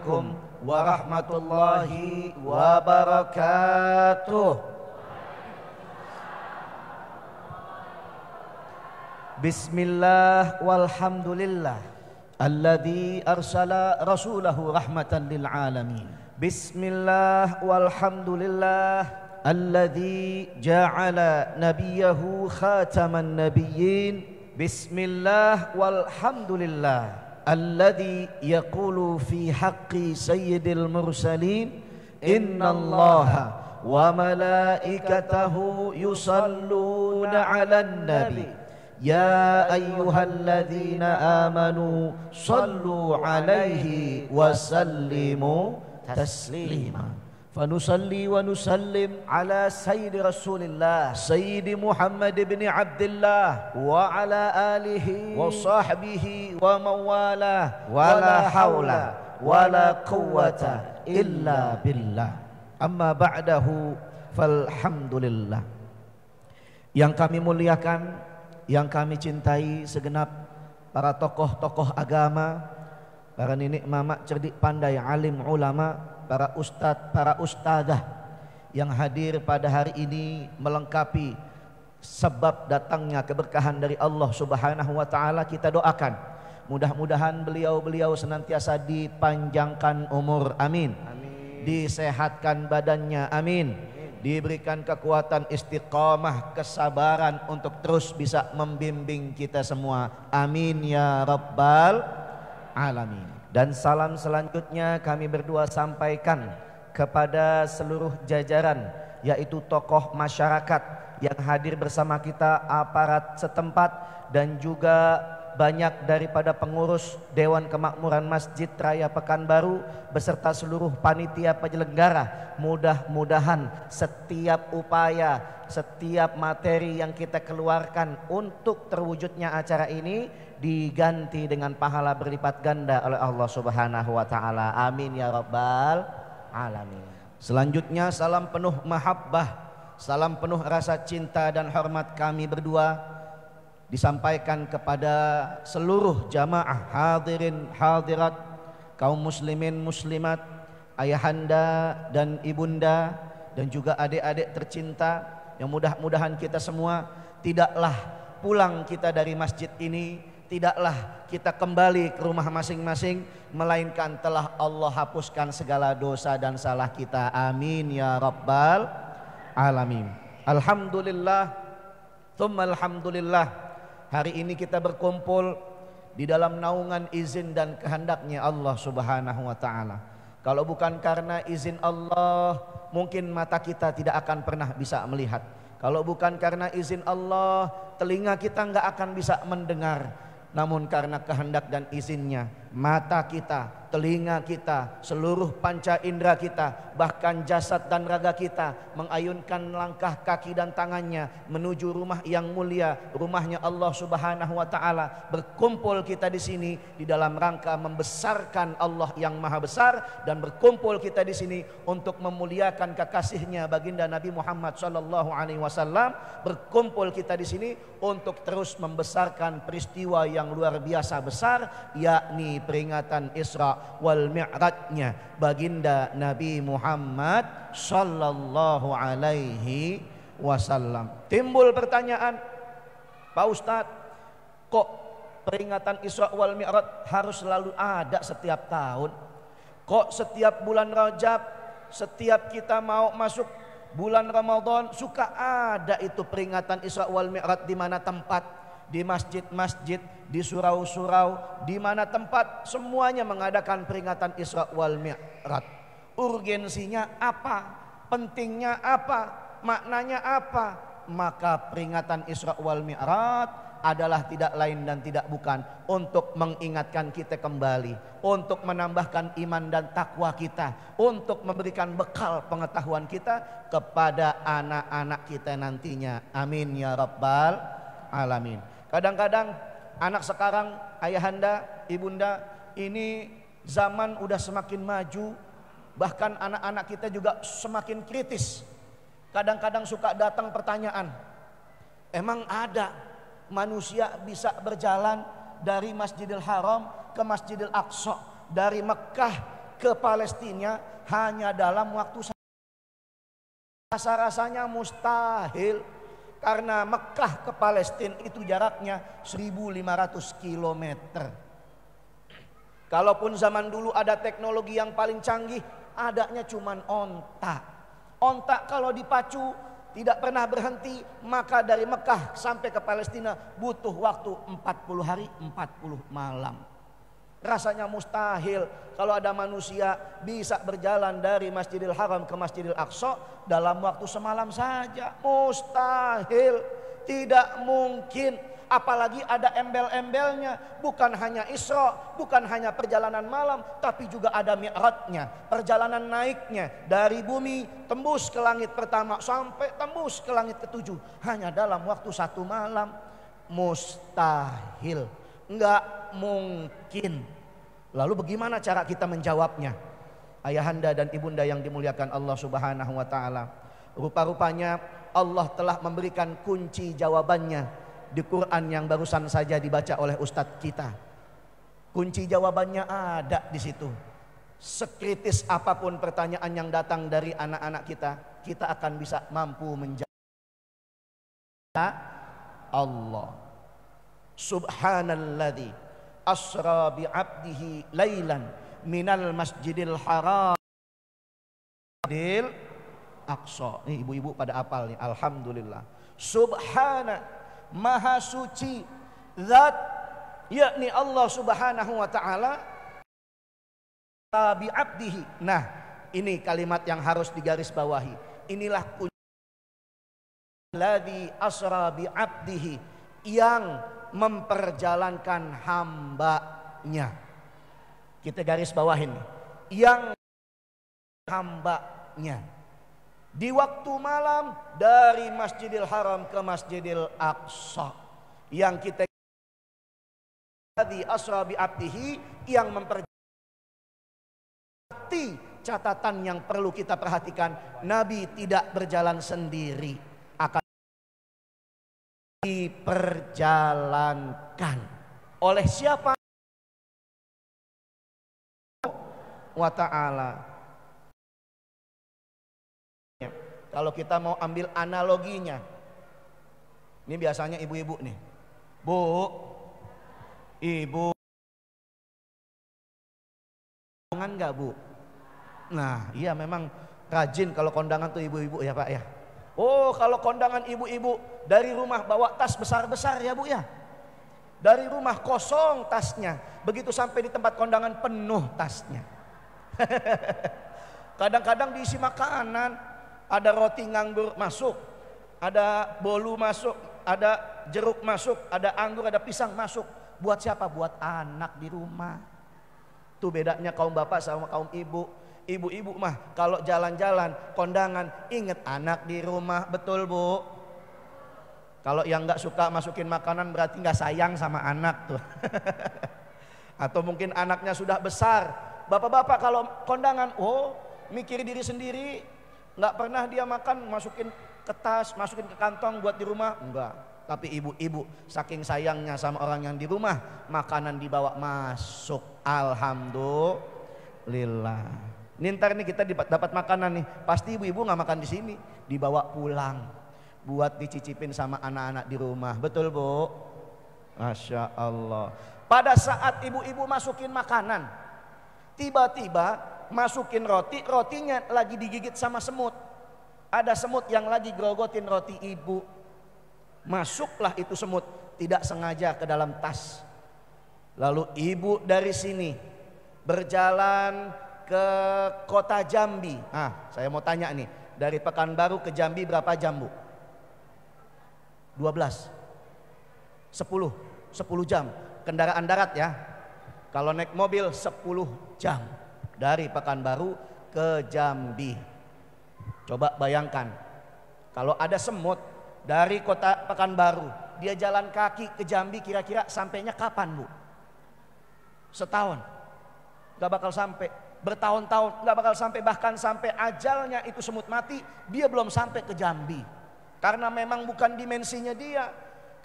Assalamualaikum warahmatullahi wabarakatuh. Bismillah walhamdulillah alladzi arsala rasulahu rahmatan lil alamin. Bismillah walhamdulillah alladzi ja'ala nabiyahu khataman nabiyyin. Bismillah walhamdulillah alladzi yaqulu fi haqqi sayyidil mursalin innallaha wa malaikatahu yusalluna 'alan nabi ya ayyuhalladzina amanu sallu 'alaihi wa sallimu taslima. Fanusalli wa nusallim ala sayyidi rasulillah sayyidi Muhammad ibn Abdullah wa ala alihi wa sahbihi wa mawala wa la hawla wa la quwwata illa billah. Amma ba'dahu falhamdulillah. Yang kami muliakan, yang kami cintai segenap para tokoh-tokoh agama, para nenek mamak cerdik pandai alim ulama, para ustadz, para ustadzah yang hadir pada hari ini melengkapi sebab datangnya keberkahan dari Allah Subhanahu wa taala. Kita doakan mudah-mudahan beliau-beliau senantiasa dipanjangkan umur, amin. Disehatkan badannya, amin. Diberikan kekuatan istiqamah, kesabaran untuk terus bisa membimbing kita semua, amin ya rabbal alamin. Dan salam selanjutnya kami berdua sampaikan kepada seluruh jajaran, yaitu tokoh masyarakat yang hadir bersama kita, aparat setempat, dan juga banyak daripada pengurus Dewan Kemakmuran Masjid Raya Pekanbaru beserta seluruh panitia penyelenggara. Mudah-mudahan setiap upaya, setiap materi yang kita keluarkan untuk terwujudnya acara ini diganti dengan pahala berlipat ganda oleh Allah Subhanahu wa taala. Amin ya rabbal alamin. Selanjutnya salam penuh mahabbah, salam penuh rasa cinta dan hormat kami berdua disampaikan kepada seluruh jamaah hadirin hadirat, kaum muslimin muslimat, ayahanda dan ibunda, dan juga adik-adik tercinta, yang mudah-mudahan kita semua tidaklah pulang kita dari masjid ini, tidaklah kita kembali ke rumah masing-masing, melainkan telah Allah hapuskan segala dosa dan salah kita, amin ya rabbal alamin. Alhamdulillah tsumma alhamdulillah, hari ini kita berkumpul di dalam naungan izin dan kehendaknya Allah Subhanahu wa taala. Kalau bukan karena izin Allah, mungkin mata kita tidak akan pernah bisa melihat. Kalau bukan karena izin Allah, telinga kita nggak akan bisa mendengar. Namun karena kehendak dan izinnya, mata kita, telinga kita, seluruh panca indera kita, bahkan jasad dan raga kita mengayunkan langkah kaki dan tangannya menuju rumah yang mulia, rumahnya Allah Subhanahu wa taala. Berkumpul kita di sini di dalam rangka membesarkan Allah yang Maha Besar, dan berkumpul kita di sini untuk memuliakan kekasihnya baginda Nabi Muhammad sallallahu alaihi wasallam. Berkumpul kita di sini untuk terus membesarkan peristiwa yang luar biasa besar, yakni peringatan Isra wal Mi'rajnya baginda Nabi Muhammad sallallahu alaihi wasallam. Timbul pertanyaan, Pak Ustadz, kok peringatan Isra wal Mi'raj harus selalu ada setiap tahun? Kok setiap bulan Rajab, setiap kita mau masuk bulan Ramadan suka ada itu peringatan Isra wal Mi'raj? Di mana tempat? Di masjid-masjid, di surau-surau, di mana tempat semuanya mengadakan peringatan Isra wal Mi'raj. Urgensinya apa? Pentingnya apa? Maknanya apa? Maka peringatan Isra wal Mi'raj adalah tidak lain dan tidak bukan untuk mengingatkan kita kembali, untuk menambahkan iman dan takwa kita, untuk memberikan bekal pengetahuan kita kepada anak-anak kita nantinya. Amin ya rabbal alamin. Kadang-kadang anak sekarang, ayahanda, ibunda, ini zaman udah semakin maju, bahkan anak-anak kita juga semakin kritis. Kadang-kadang suka datang pertanyaan, emang ada manusia bisa berjalan dari Masjidil Haram ke Masjidil Aqsa, dari Mekah ke Palestina hanya dalam waktu rasa-rasanya mustahil. Karena Mekah ke Palestina itu jaraknya 1.500 kilometer. Kalaupun zaman dulu ada teknologi yang paling canggih, adanya cuman onta. Onta kalau dipacu tidak pernah berhenti, maka dari Mekah sampai ke Palestina butuh waktu 40 hari 40 malam. Rasanya mustahil kalau ada manusia bisa berjalan dari Masjidil Haram ke Masjidil Aqsa dalam waktu semalam saja. Mustahil, tidak mungkin. Apalagi ada embel-embelnya. Bukan hanya Isra, bukan hanya perjalanan malam, tapi juga ada Mi'rajnya, perjalanan naiknya dari bumi tembus ke langit pertama sampai tembus ke langit ketujuh hanya dalam waktu 1 malam. Mustahil, enggak mungkin. Lalu bagaimana cara kita menjawabnya? Ayahanda dan ibunda yang dimuliakan Allah Subhanahu wa taala, rupa-rupanya Allah telah memberikan kunci jawabannya di Quran yang barusan saja dibaca oleh ustadz kita. Kunci jawabannya ada di situ. Sekritis apapun pertanyaan yang datang dari anak-anak kita, kita akan bisa mampu menjawab. Allah Subhanalladzi asra bi 'abdihi lailan minal masjidil haram dil aqsa. Nih ibu-ibu pada apal nih, alhamdulillah. Subhana, maha suci zat, yakni Allah Subhanahu wa taala, bi 'abdihi. Nah, ini kalimat yang harus digarisbawahi. Inilah kunci ladzi asra bi 'abdihi, yang memperjalankan hambanya. Kita garis bawahin, yang hambanya di waktu malam dari Masjidil Haram ke Masjidil Aqsa. Yang kita di asra bi abdihi, yang memperjalankan. Catatan yang perlu kita perhatikan, Nabi tidak berjalan sendiri, akan diperjalankan oleh siapa? Wa ta'ala. Kalau kita mau ambil analoginya, ini biasanya ibu-ibu nih, Bu, ibu kondangan nggak Bu? Nah iya, memang rajin kalau kondangan tuh ibu-ibu ya Pak ya. Oh, kalau kondangan ibu-ibu dari rumah bawa tas besar-besar ya Bu ya. Dari rumah kosong tasnya, begitu sampai di tempat kondangan penuh tasnya. Kadang-kadang diisi makanan, ada roti nganggur masuk, ada bolu masuk, ada jeruk masuk, ada anggur, ada pisang masuk. Buat siapa? Buat anak di rumah. Tuh bedanya kaum bapak sama kaum ibu. Ibu-ibu mah kalau jalan-jalan kondangan inget anak di rumah, betul Bu? Kalau yang nggak suka masukin makanan berarti nggak sayang sama anak tuh. Atau mungkin anaknya sudah besar. Bapak-bapak kalau kondangan, oh mikir diri sendiri, nggak pernah dia makan masukin ke tas, masukin ke kantong buat di rumah, enggak. Tapi ibu-ibu saking sayangnya sama orang yang di rumah, makanan dibawa masuk. Alhamdulillah. Ini ntar nih kita dapat makanan nih, pasti ibu-ibu nggak makan di sini, dibawa pulang buat dicicipin sama anak-anak di rumah, betul Bu? Masya Allah. Pada saat ibu-ibu masukin makanan, tiba-tiba masukin roti, rotinya lagi digigit sama semut. Ada semut yang lagi grogotin roti ibu. Masuklah itu semut tidak sengaja ke dalam tas. Lalu ibu dari sini berjalan ke kota Jambi. Saya mau tanya nih, dari Pekanbaru ke Jambi berapa jam Bu? 12 10 jam kendaraan darat ya. Kalau naik mobil 10 jam dari Pekanbaru ke Jambi. Coba bayangkan kalau ada semut dari kota Pekanbaru, dia jalan kaki ke Jambi, kira-kira sampainya kapan Bu? Setahun gak bakal sampai, bertahun-tahun gak bakal sampai, bahkan sampai ajalnya itu semut mati dia belum sampai ke Jambi. Karena memang bukan dimensinya dia,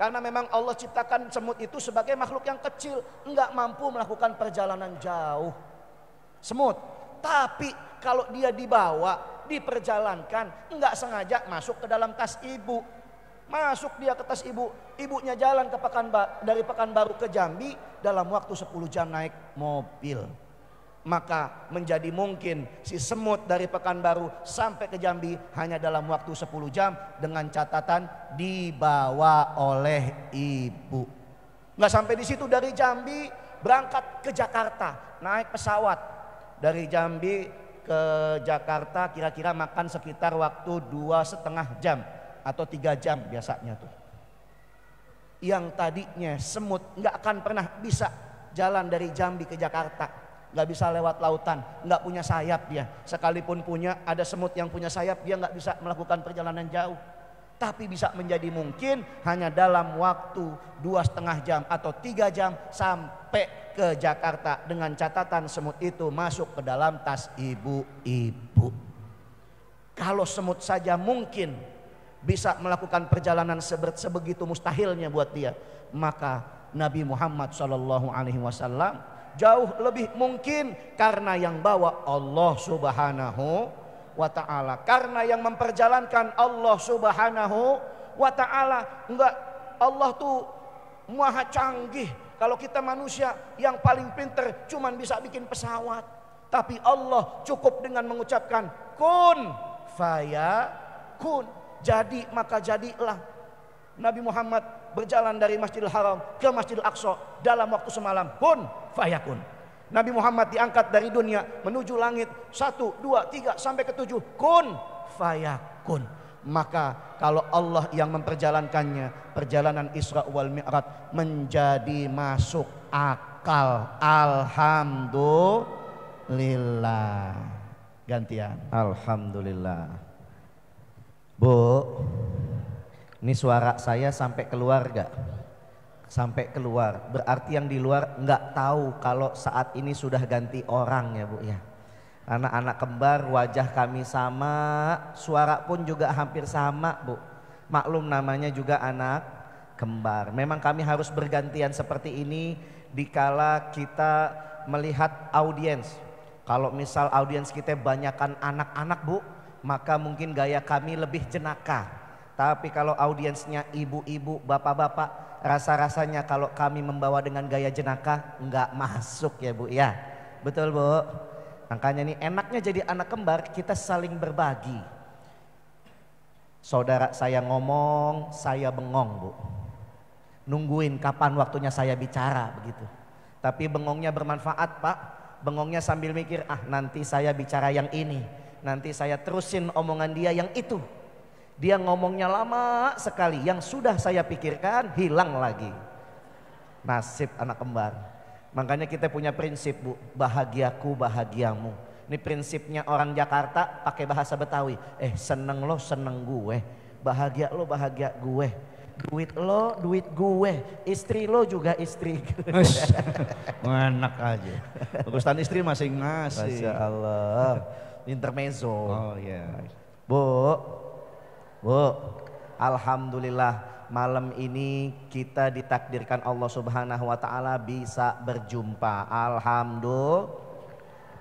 karena memang Allah ciptakan semut itu sebagai makhluk yang kecil, enggak mampu melakukan perjalanan jauh. Semut Tapi kalau dia dibawa, diperjalankan, nggak sengaja masuk ke dalam tas ibu. Masuk dia ke tas ibu, ibunya jalan ke dari Pekanbaru ke Jambi dalam waktu 10 jam naik mobil. Maka menjadi mungkin si semut dari Pekanbaru sampai ke Jambi hanya dalam waktu 10 jam dengan catatan dibawa oleh ibu. Nggak sampai di situ, dari Jambi berangkat ke Jakarta naik pesawat. Dari Jambi ke Jakarta kira-kira makan sekitar waktu 2,5 jam atau 3 jam biasanya tuh. Yang tadinya semut nggak akan pernah bisa jalan dari Jambi ke Jakarta, nggak bisa lewat lautan, nggak punya sayap dia. Sekalipun punya, ada semut yang punya sayap, dia nggak bisa melakukan perjalanan jauh. Tapi bisa menjadi mungkin hanya dalam waktu 2,5 jam atau 3 jam sampai ke Jakarta dengan catatan semut itu masuk ke dalam tas ibu-ibu. Kalau semut saja mungkin bisa melakukan perjalanan sebegitu mustahilnya buat dia, maka Nabi Muhammad SAW jauh lebih mungkin, karena yang bawa Allah Subhanahu wa ta'ala, karena yang memperjalankan Allah Subhanahu wa ta'ala. Enggak, Allah tuh maha canggih. Kalau kita manusia yang paling pinter cuman bisa bikin pesawat, tapi Allah cukup dengan mengucapkan kun fayakun, jadi maka jadilah. Nabi Muhammad berjalan dari Masjidil Haram ke Masjidil Aqsa dalam waktu semalam, kun fayakun. Nabi Muhammad diangkat dari dunia menuju langit 1, 2, 3 sampai ke 7, kun fayakun. Maka kalau Allah yang memperjalankannya, perjalanan Isra wal Mi'raj menjadi masuk akal. Alhamdulillah. Gantian. Alhamdulillah. Bu, ini suara saya sampai keluar gak? Sampai keluar, berarti yang di luar nggak tahu kalau saat ini sudah ganti orang ya Bu ya. Anak-anak kembar, wajah kami sama, suara pun juga hampir sama Bu. Maklum namanya juga anak kembar. Memang kami harus bergantian seperti ini dikala kita melihat audiens. Kalau misal audiens kita banyakkan anak-anak Bu, maka mungkin gaya kami lebih jenaka. Tapi kalau audiensnya ibu-ibu, bapak-bapak, rasa-rasanya kalau kami membawa dengan gaya jenaka nggak masuk ya Bu ya. Betul Bu. Makanya nih enaknya jadi anak kembar, kita saling berbagi. Saudara saya ngomong, saya bengong Bu. Nungguin kapan waktunya saya bicara begitu. Tapi bengongnya bermanfaat Pak. Bengongnya sambil mikir, nanti saya bicara yang ini, nanti saya terusin omongan dia yang itu. Dia ngomongnya lama sekali, yang sudah saya pikirkan hilang lagi. Nasib anak kembar. Makanya kita punya prinsip Bu, bahagiaku bahagiamu. Ini prinsipnya orang Jakarta pakai bahasa Betawi. Seneng lo seneng gue, bahagia lo bahagia gue, duit lo duit gue, istri lo juga istri gue. Enak aja. Urusan istri masing-masing. Masya Allah. Intermezzo. Oh ya. Bu, alhamdulillah malam ini kita ditakdirkan Allah Subhanahu wa ta'ala bisa berjumpa. Alhamdulillah.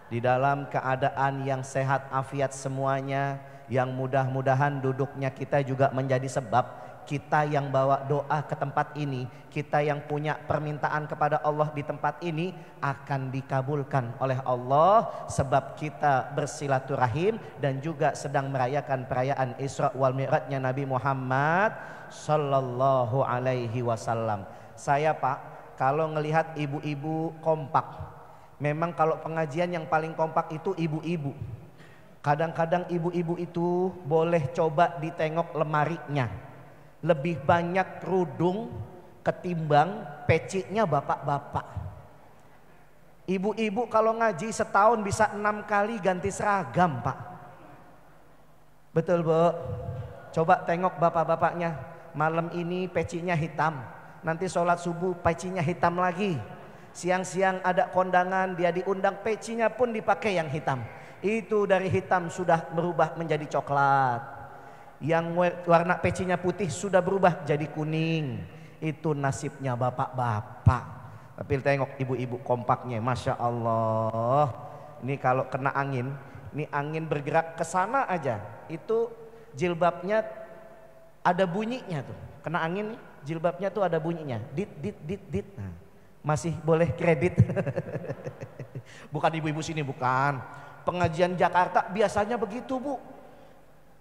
Di dalam keadaan yang sehat afiat semuanya, yang mudah-mudahan duduknya kita juga menjadi sebab kita yang bawa doa ke tempat ini, kita yang punya permintaan kepada Allah di tempat ini akan dikabulkan oleh Allah, sebab kita bersilaturahim dan juga sedang merayakan perayaan Isra wal Mi'rajnya Nabi Muhammad sallallahu alaihi wasallam. Saya Pak, kalau ngelihat ibu-ibu kompak, memang kalau pengajian yang paling kompak itu ibu-ibu. Kadang-kadang ibu-ibu itu boleh coba ditengok lemarinya. Lebih banyak kerudung ketimbang pecinya bapak-bapak. Ibu-ibu kalau ngaji setahun bisa 6 kali ganti seragam Pak. Betul Bu? Coba tengok bapak-bapaknya. Malam ini pecinya hitam, nanti sholat subuh pecinya hitam lagi. Siang-siang ada kondangan, dia diundang, pecinya pun dipakai yang hitam. Itu dari hitam sudah berubah menjadi coklat. Yang warna pecinya putih sudah berubah jadi kuning. Itu nasibnya bapak-bapak. Tapi tengok ibu-ibu kompaknya, Masya Allah. Ini kalau kena angin, ini angin bergerak ke sana aja, itu jilbabnya ada bunyinya tuh. Kena angin nih, jilbabnya tuh ada bunyinya. Dit dit dit dit. Nah, masih boleh kredit. Bukan ibu-ibu sini, bukan. Pengajian Jakarta biasanya begitu, Bu.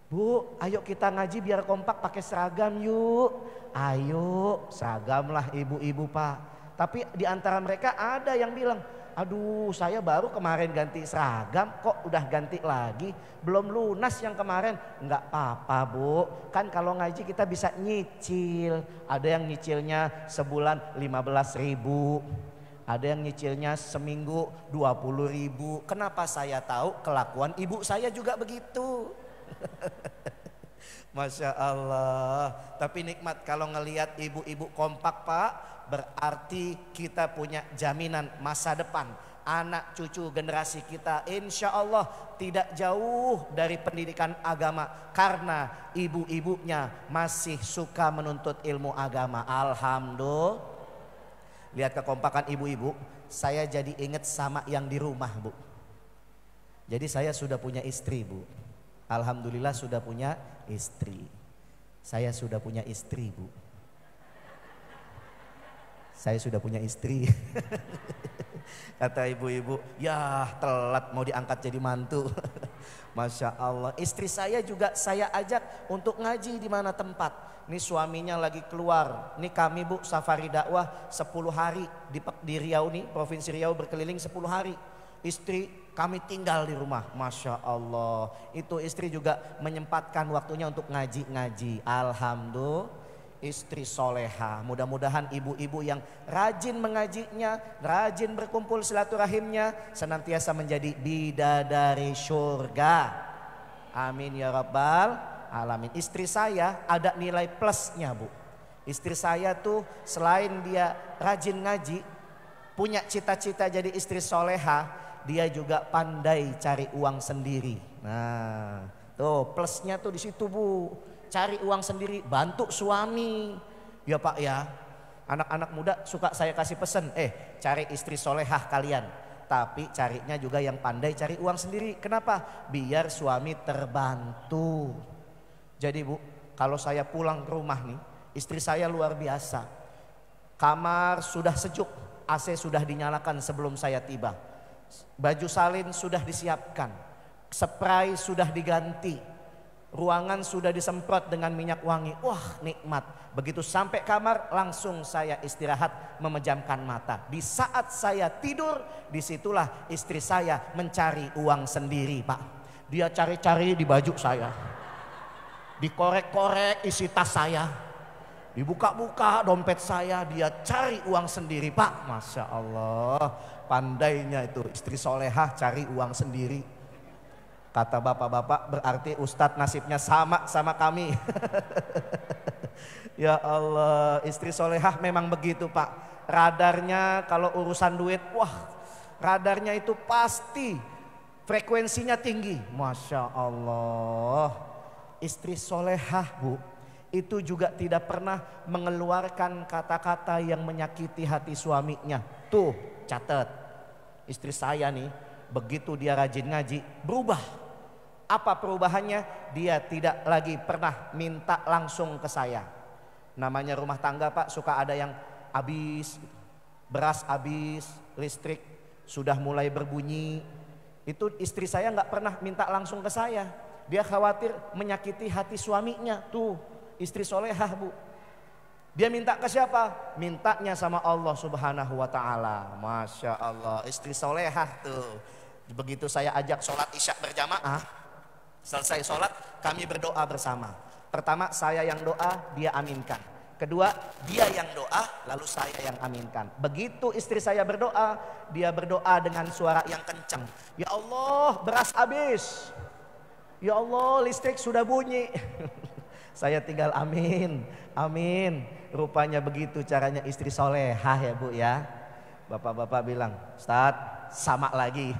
Bu, ayo kita ngaji biar kompak pakai seragam yuk. Ayo, seragam lah ibu-ibu Pak. Tapi di antara mereka ada yang bilang, aduh saya baru kemarin ganti seragam kok udah ganti lagi. Belum lunas yang kemarin. Enggak apa-apa Bu, kan kalau ngaji kita bisa nyicil. Ada yang nyicilnya sebulan 15.000. Ada yang nyicilnya seminggu 20.000. Kenapa saya tahu? Kelakuan ibu saya juga begitu. Masya Allah. Tapi nikmat kalau ngelihat ibu-ibu kompak Pak. Berarti kita punya jaminan masa depan. Anak cucu generasi kita insya Allah tidak jauh dari pendidikan agama. Karena ibu-ibunya masih suka menuntut ilmu agama. Alhamdulillah. Lihat kekompakan ibu-ibu. Saya jadi ingat sama yang di rumah Bu. Jadi saya sudah punya istri Bu. Alhamdulillah sudah punya istri. Saya sudah punya istri Bu. Saya sudah punya istri. Kata ibu-ibu, ya telat mau diangkat jadi mantu. Masya Allah. Istri saya juga saya ajak untuk ngaji di mana tempat. Ini suaminya lagi keluar. Ini kami Bu safari dakwah 10 hari di Riau nih, Provinsi Riau berkeliling 10 hari. Istri kami tinggal di rumah. Masya Allah. Itu istri juga menyempatkan waktunya untuk ngaji-ngaji. Alhamdulillah. Istri soleha. Mudah-mudahan ibu-ibu yang rajin mengajinya, rajin berkumpul silaturahimnya, senantiasa menjadi bidadari surga. Amin ya rabbal alamin. Istri saya ada nilai plusnya Bu. Istri saya tuh selain dia rajin ngaji, punya cita-cita jadi istri soleha, dia juga pandai cari uang sendiri. Nah, tuh plusnya tuh di situ Bu. Cari uang sendiri, bantu suami. Ya Pak ya. Anak-anak muda suka saya kasih pesan, cari istri solehah kalian. Tapi carinya juga yang pandai cari uang sendiri. Kenapa? Biar suami terbantu. Jadi Bu, kalau saya pulang ke rumah nih, istri saya luar biasa. Kamar sudah sejuk, AC sudah dinyalakan sebelum saya tiba. Baju salin sudah disiapkan, spray sudah diganti, ruangan sudah disemprot dengan minyak wangi. Wah nikmat. Begitu sampai kamar langsung saya istirahat memejamkan mata. Di saat saya tidur disitulah istri saya mencari uang sendiri Pak. Dia cari-cari di baju saya, dikorek-korek isi tas saya, dibuka-buka dompet saya, dia cari uang sendiri Pak. Masya Allah. Pandainya itu istri solehah cari uang sendiri. Kata bapak-bapak berarti Ustadz nasibnya sama kami. Ya Allah, istri solehah memang begitu Pak. Radarnya kalau urusan duit, wah radarnya itu pasti frekuensinya tinggi. Masya Allah. Istri solehah Bu, itu juga tidak pernah mengeluarkan kata-kata yang menyakiti hati suaminya. Tuh catat, istri saya nih begitu dia rajin ngaji berubah. Apa perubahannya? Dia tidak lagi pernah minta langsung ke saya. Namanya rumah tangga Pak, suka ada yang habis, beras habis, listrik sudah mulai berbunyi. Itu istri saya nggak pernah minta langsung ke saya. Dia khawatir menyakiti hati suaminya. Tuh istri solehah Bu. Dia minta ke siapa? Mintanya sama Allah Subhanahu wa ta'ala. Masya Allah, istri solehah tuh. Begitu saya ajak sholat isya berjamaah, selesai sholat kami berdoa bersama. Pertama saya yang doa, dia aminkan. Kedua dia yang doa, lalu saya yang aminkan. Begitu istri saya berdoa, dia berdoa dengan suara yang kencang. Ya Allah beras habis. Ya Allah listrik sudah bunyi. Saya tinggal amin, amin. Rupanya begitu caranya istri solehah ya Bu ya. Bapak-bapak bilang, Ustadz sama lagi.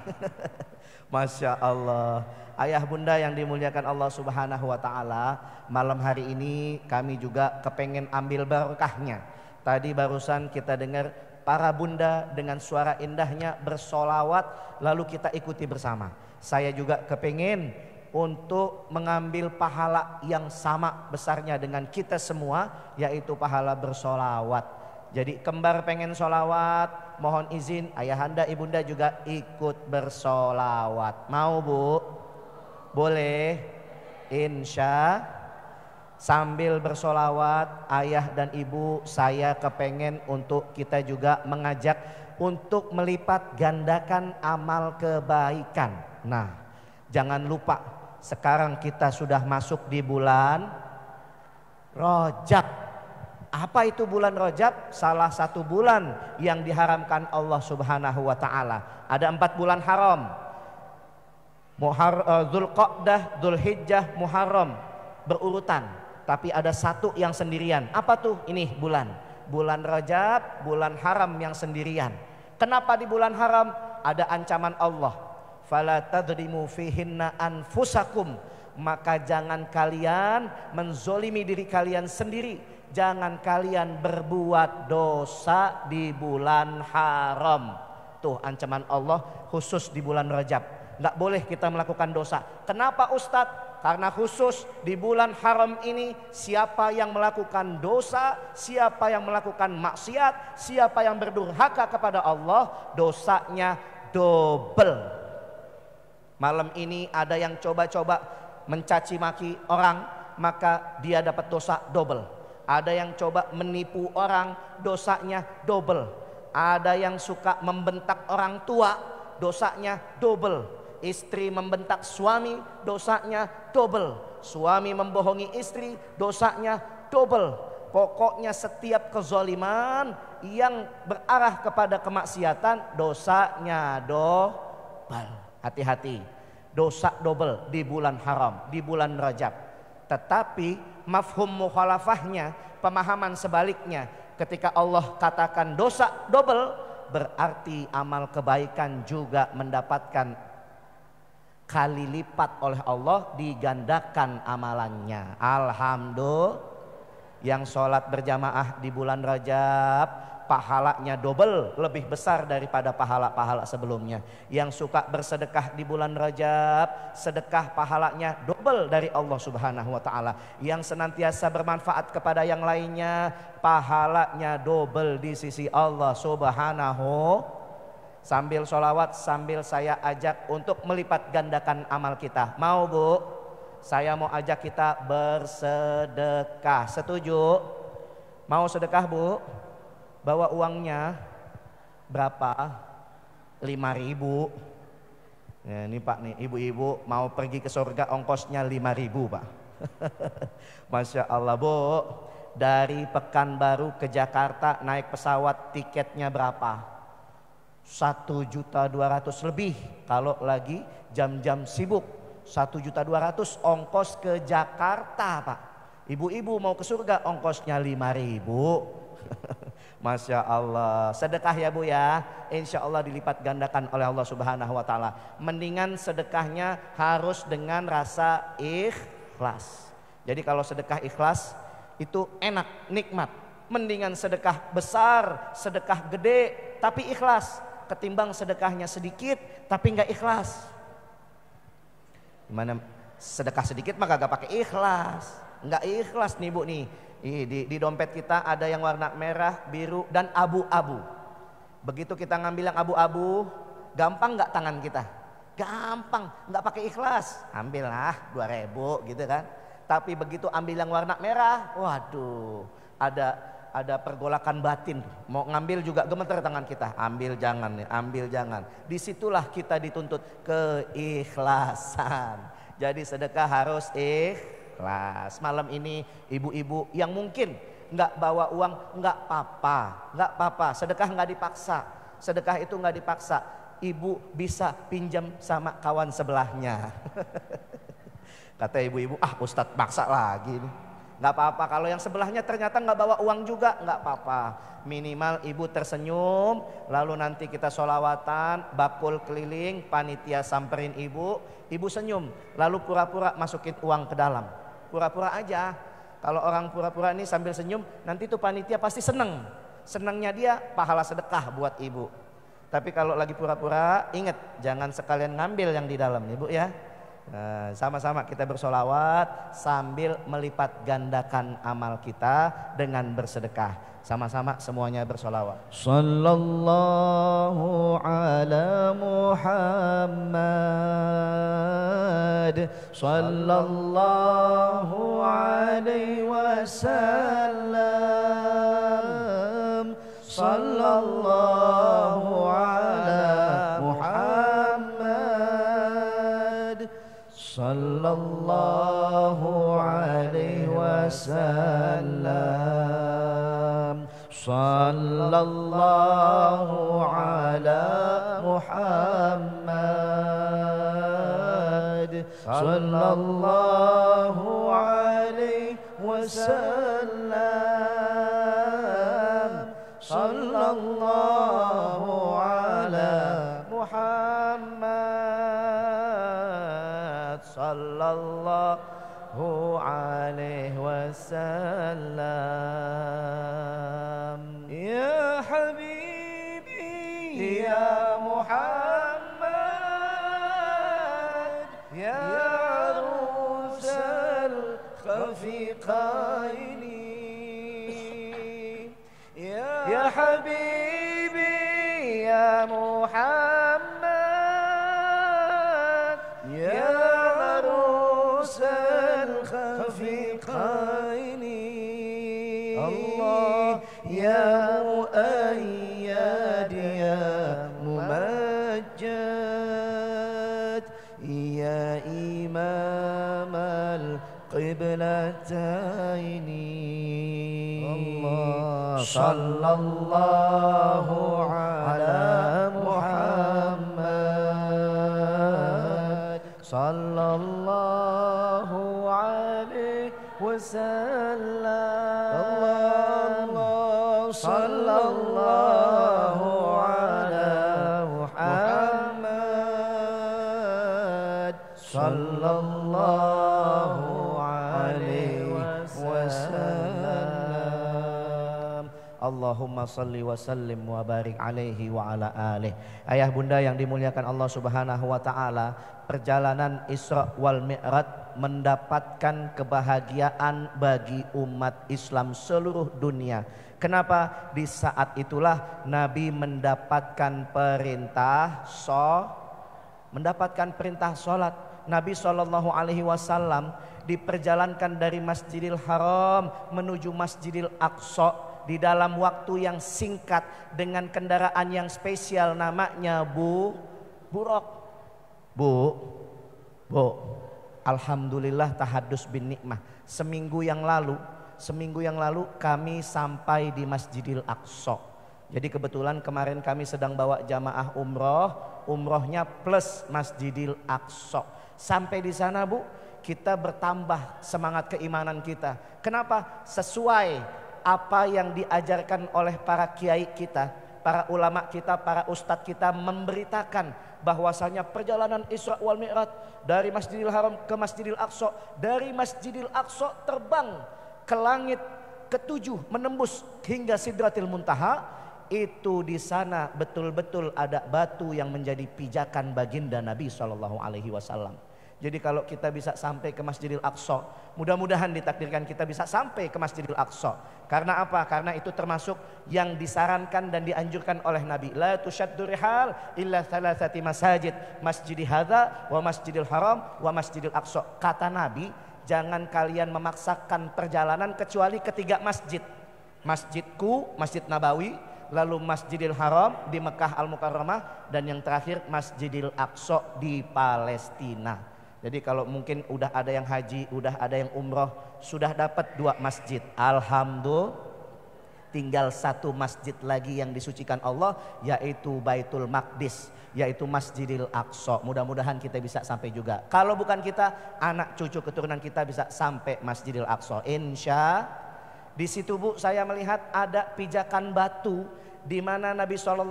Masya Allah. Ayah bunda yang dimuliakan Allah Subhanahu wa ta'ala, malam hari ini kami juga kepengen ambil barokahnya. Tadi barusan kita dengar para bunda dengan suara indahnya bersolawat, lalu kita ikuti bersama. Saya juga kepingin untuk mengambil pahala yang sama besarnya dengan kita semua, yaitu pahala bersolawat. Jadi kembar pengen solawat, mohon izin ayahanda ibunda juga ikut bersolawat. Mau bu? Boleh? Insya. Sambil bersolawat ayah dan ibu, saya kepengen untuk kita juga mengajak untuk melipat gandakan amal kebaikan. Nah, jangan lupa sekarang kita sudah masuk di bulan Rajab. Apa itu bulan Rajab? Salah satu bulan yang diharamkan Allah Subhanahu wa taala. Ada 4 bulan haram. Dzulqa'dah, Dzulhijjah, Muharram berurutan. Tapi ada satu yang sendirian. Apa tuh? Ini bulan Rajab, bulan haram yang sendirian. Kenapa di bulan haram? Ada ancaman Allah. Fala tadrimu fihinna anfusakum. Maka jangan kalian menzolimi diri kalian sendiri. Jangan kalian berbuat dosa di bulan haram. Tuh ancaman Allah khusus di bulan Rajab. Nggak boleh kita melakukan dosa. Kenapa Ustadz? Karena khusus di bulan haram ini, siapa yang melakukan dosa, siapa yang melakukan maksiat, siapa yang berdurhaka kepada Allah, dosanya double. Malam ini ada yang coba-coba mencaci maki orang, maka dia dapat dosa double. Ada yang coba menipu orang, dosanya double. Ada yang suka membentak orang tua, dosanya double. Istri membentak suami, dosanya double. Suami membohongi istri, dosanya double. Pokoknya setiap kezaliman yang berarah kepada kemaksiatan, dosanya double. Hati-hati, dosa double di bulan haram, di bulan Rajab. Tetapi mafhum mukhalafahnya, pemahaman sebaliknya, ketika Allah katakan dosa double, berarti amal kebaikan juga mendapatkan kali lipat oleh Allah, digandakan amalannya. Alhamdulillah. Yang sholat berjamaah di bulan Rajab pahalanya double, lebih besar daripada pahala-pahala sebelumnya. Yang suka bersedekah di bulan Rajab, sedekah pahalanya double dari Allah Subhanahu wa taala. Yang senantiasa bermanfaat kepada yang lainnya, pahalanya double di sisi Allah Subhanahu. Sambil sholawat, sambil saya ajak untuk melipat gandakan amal kita. Mau bu? Saya mau ajak kita bersedekah. Setuju? Mau sedekah bu? Bawa uangnya berapa? 5.000. Ya, ini pak nih, ibu-ibu mau pergi ke surga ongkosnya 5.000 pak. Masya Allah bu. Dari Pekanbaru ke Jakarta naik pesawat tiketnya berapa? 1.200.000 lebih kalau lagi jam-jam sibuk. 1.200.000 ongkos ke Jakarta pak. Ibu-ibu mau ke surga ongkosnya 5.000. Masya Allah. Sedekah ya bu ya, insya Allah dilipat gandakan oleh Allah Subhanahu wa taala. Mendingan sedekahnya harus dengan rasa ikhlas. Jadi kalau sedekah ikhlas itu enak, nikmat. Mendingan sedekah besar, sedekah gede tapi ikhlas, ketimbang sedekahnya sedikit tapi nggak ikhlas. Gimana sedekah sedikit mah kagak pakai ikhlas, nggak ikhlas nih bu nih. Di dompet kita ada yang warna merah, biru dan abu-abu. Begitu kita ngambil yang abu-abu, gampang nggak tangan kita? Gampang, nggak pakai ikhlas. Ambillah 2.000 gitu kan. Tapi begitu ambil yang warna merah, waduh, ada pergolakan batin. Mau ngambil juga gemeter tangan kita. Ambil jangan nih, ambil jangan. Disitulah kita dituntut keikhlasan. Jadi sedekah harus ikhlas. Malam ini ibu-ibu yang mungkin nggak bawa uang, nggak apa-apa, nggak apa-apa. Sedekah nggak dipaksa. Sedekah itu nggak dipaksa. Ibu bisa pinjam sama kawan sebelahnya. Kata ibu-ibu, Ustadz maksa lagi nih. Nggak apa-apa, kalau yang sebelahnya ternyata nggak bawa uang juga nggak apa-apa. Minimal ibu tersenyum, lalu nanti kita sholawatan, bakul keliling, panitia samperin ibu senyum, lalu pura-pura masukin uang ke dalam. Pura-pura aja. Kalau orang pura-pura ini sambil senyum, nanti tuh panitia pasti seneng. Senangnya dia pahala sedekah buat ibu. Tapi kalau lagi pura-pura, ingat jangan sekalian ngambil yang di dalam ibu ya. Nah, sama-sama kita bersolawat sambil melipat gandakan amal kita dengan bersedekah. Sama-sama semuanya bersolawat. Sallallahu ala Muhammad, sallallahu alaihi wasallam, sallallahu ala Muhammad, sallallahu alaihi wasallam, sallallahu ala Muhammad, sallallahu alaihi wasallam, sallallahu ala Muhammad, sallallahu alaihi wasallam. Ya Habibi ya Muhammad, ya Rusal Khafiqaini, ya Habibi ya Muhammad, ya Rusal Khafiqaini, Allah ya muayyad ya mumajjad, ya imam al-qiblataini, Allah sallallahu ala Muhammad, sallallahu alaihi wasallam, Allah sallallahu ala Muhammad, sallallahu alaihi wasallam. Allahumma salli wa sallim wa barik alaihi wa ala alih. Ayah bunda yang dimuliakan Allah subhanahu wa ta'ala, perjalanan Isra wal Mi'raj mendapatkan kebahagiaan bagi umat Islam seluruh dunia. Kenapa? Di saat itulah Nabi mendapatkan perintah sholat. Nabi Shallallahu Alaihi Wasallam diperjalankan dari Masjidil Haram menuju Masjidil Aqsa di dalam waktu yang singkat dengan kendaraan yang spesial namanya buraq. Bu, alhamdulillah tahadus bin nikmah. Seminggu yang lalu kami sampai di Masjidil Aqsa. Jadi kebetulan kemarin kami sedang bawa jamaah umrohnya plus Masjidil Aqsa. Sampai di sana Bu, kita bertambah semangat keimanan kita. Kenapa? Sesuai apa yang diajarkan oleh para kiai kita, para ulama kita, para ustadz kita memberitakan bahwasanya perjalanan Isra wal Mi'raj dari Masjidil Haram ke Masjidil Aqsa, dari Masjidil Aqsa terbang ke langit ketujuh menembus hingga Sidratil Muntaha. Itu di sana betul-betul ada batu yang menjadi pijakan baginda Nabi SAW. Jadi kalau kita bisa sampai ke Masjidil Aqsa, mudah-mudahan ditakdirkan kita bisa sampai ke Masjidil Aqsa. Karena apa? Karena itu termasuk yang disarankan dan dianjurkan oleh Nabi. La tushaddu rihal illa thalathati masajid, Masjidi hadza wa Masjidil Haram wa Masjidil Aqsa. Kata Nabi, jangan kalian memaksakan perjalanan kecuali ketiga masjid. Masjidku, Masjid Nabawi, lalu Masjidil Haram di Mekah Al-Mukarramah, dan yang terakhir Masjidil Aqsa di Palestina. Jadi kalau mungkin udah ada yang haji, udah ada yang umroh, sudah dapat 2 masjid. Alhamdulillah, tinggal 1 masjid lagi yang disucikan Allah, yaitu Baitul Maqdis, yaitu Masjidil Aqsa. Mudah-mudahan kita bisa sampai juga. Kalau bukan kita, anak cucu keturunan kita bisa sampai Masjidil Aqsa. Insya di situ Bu, saya melihat ada pijakan batu di mana Nabi SAW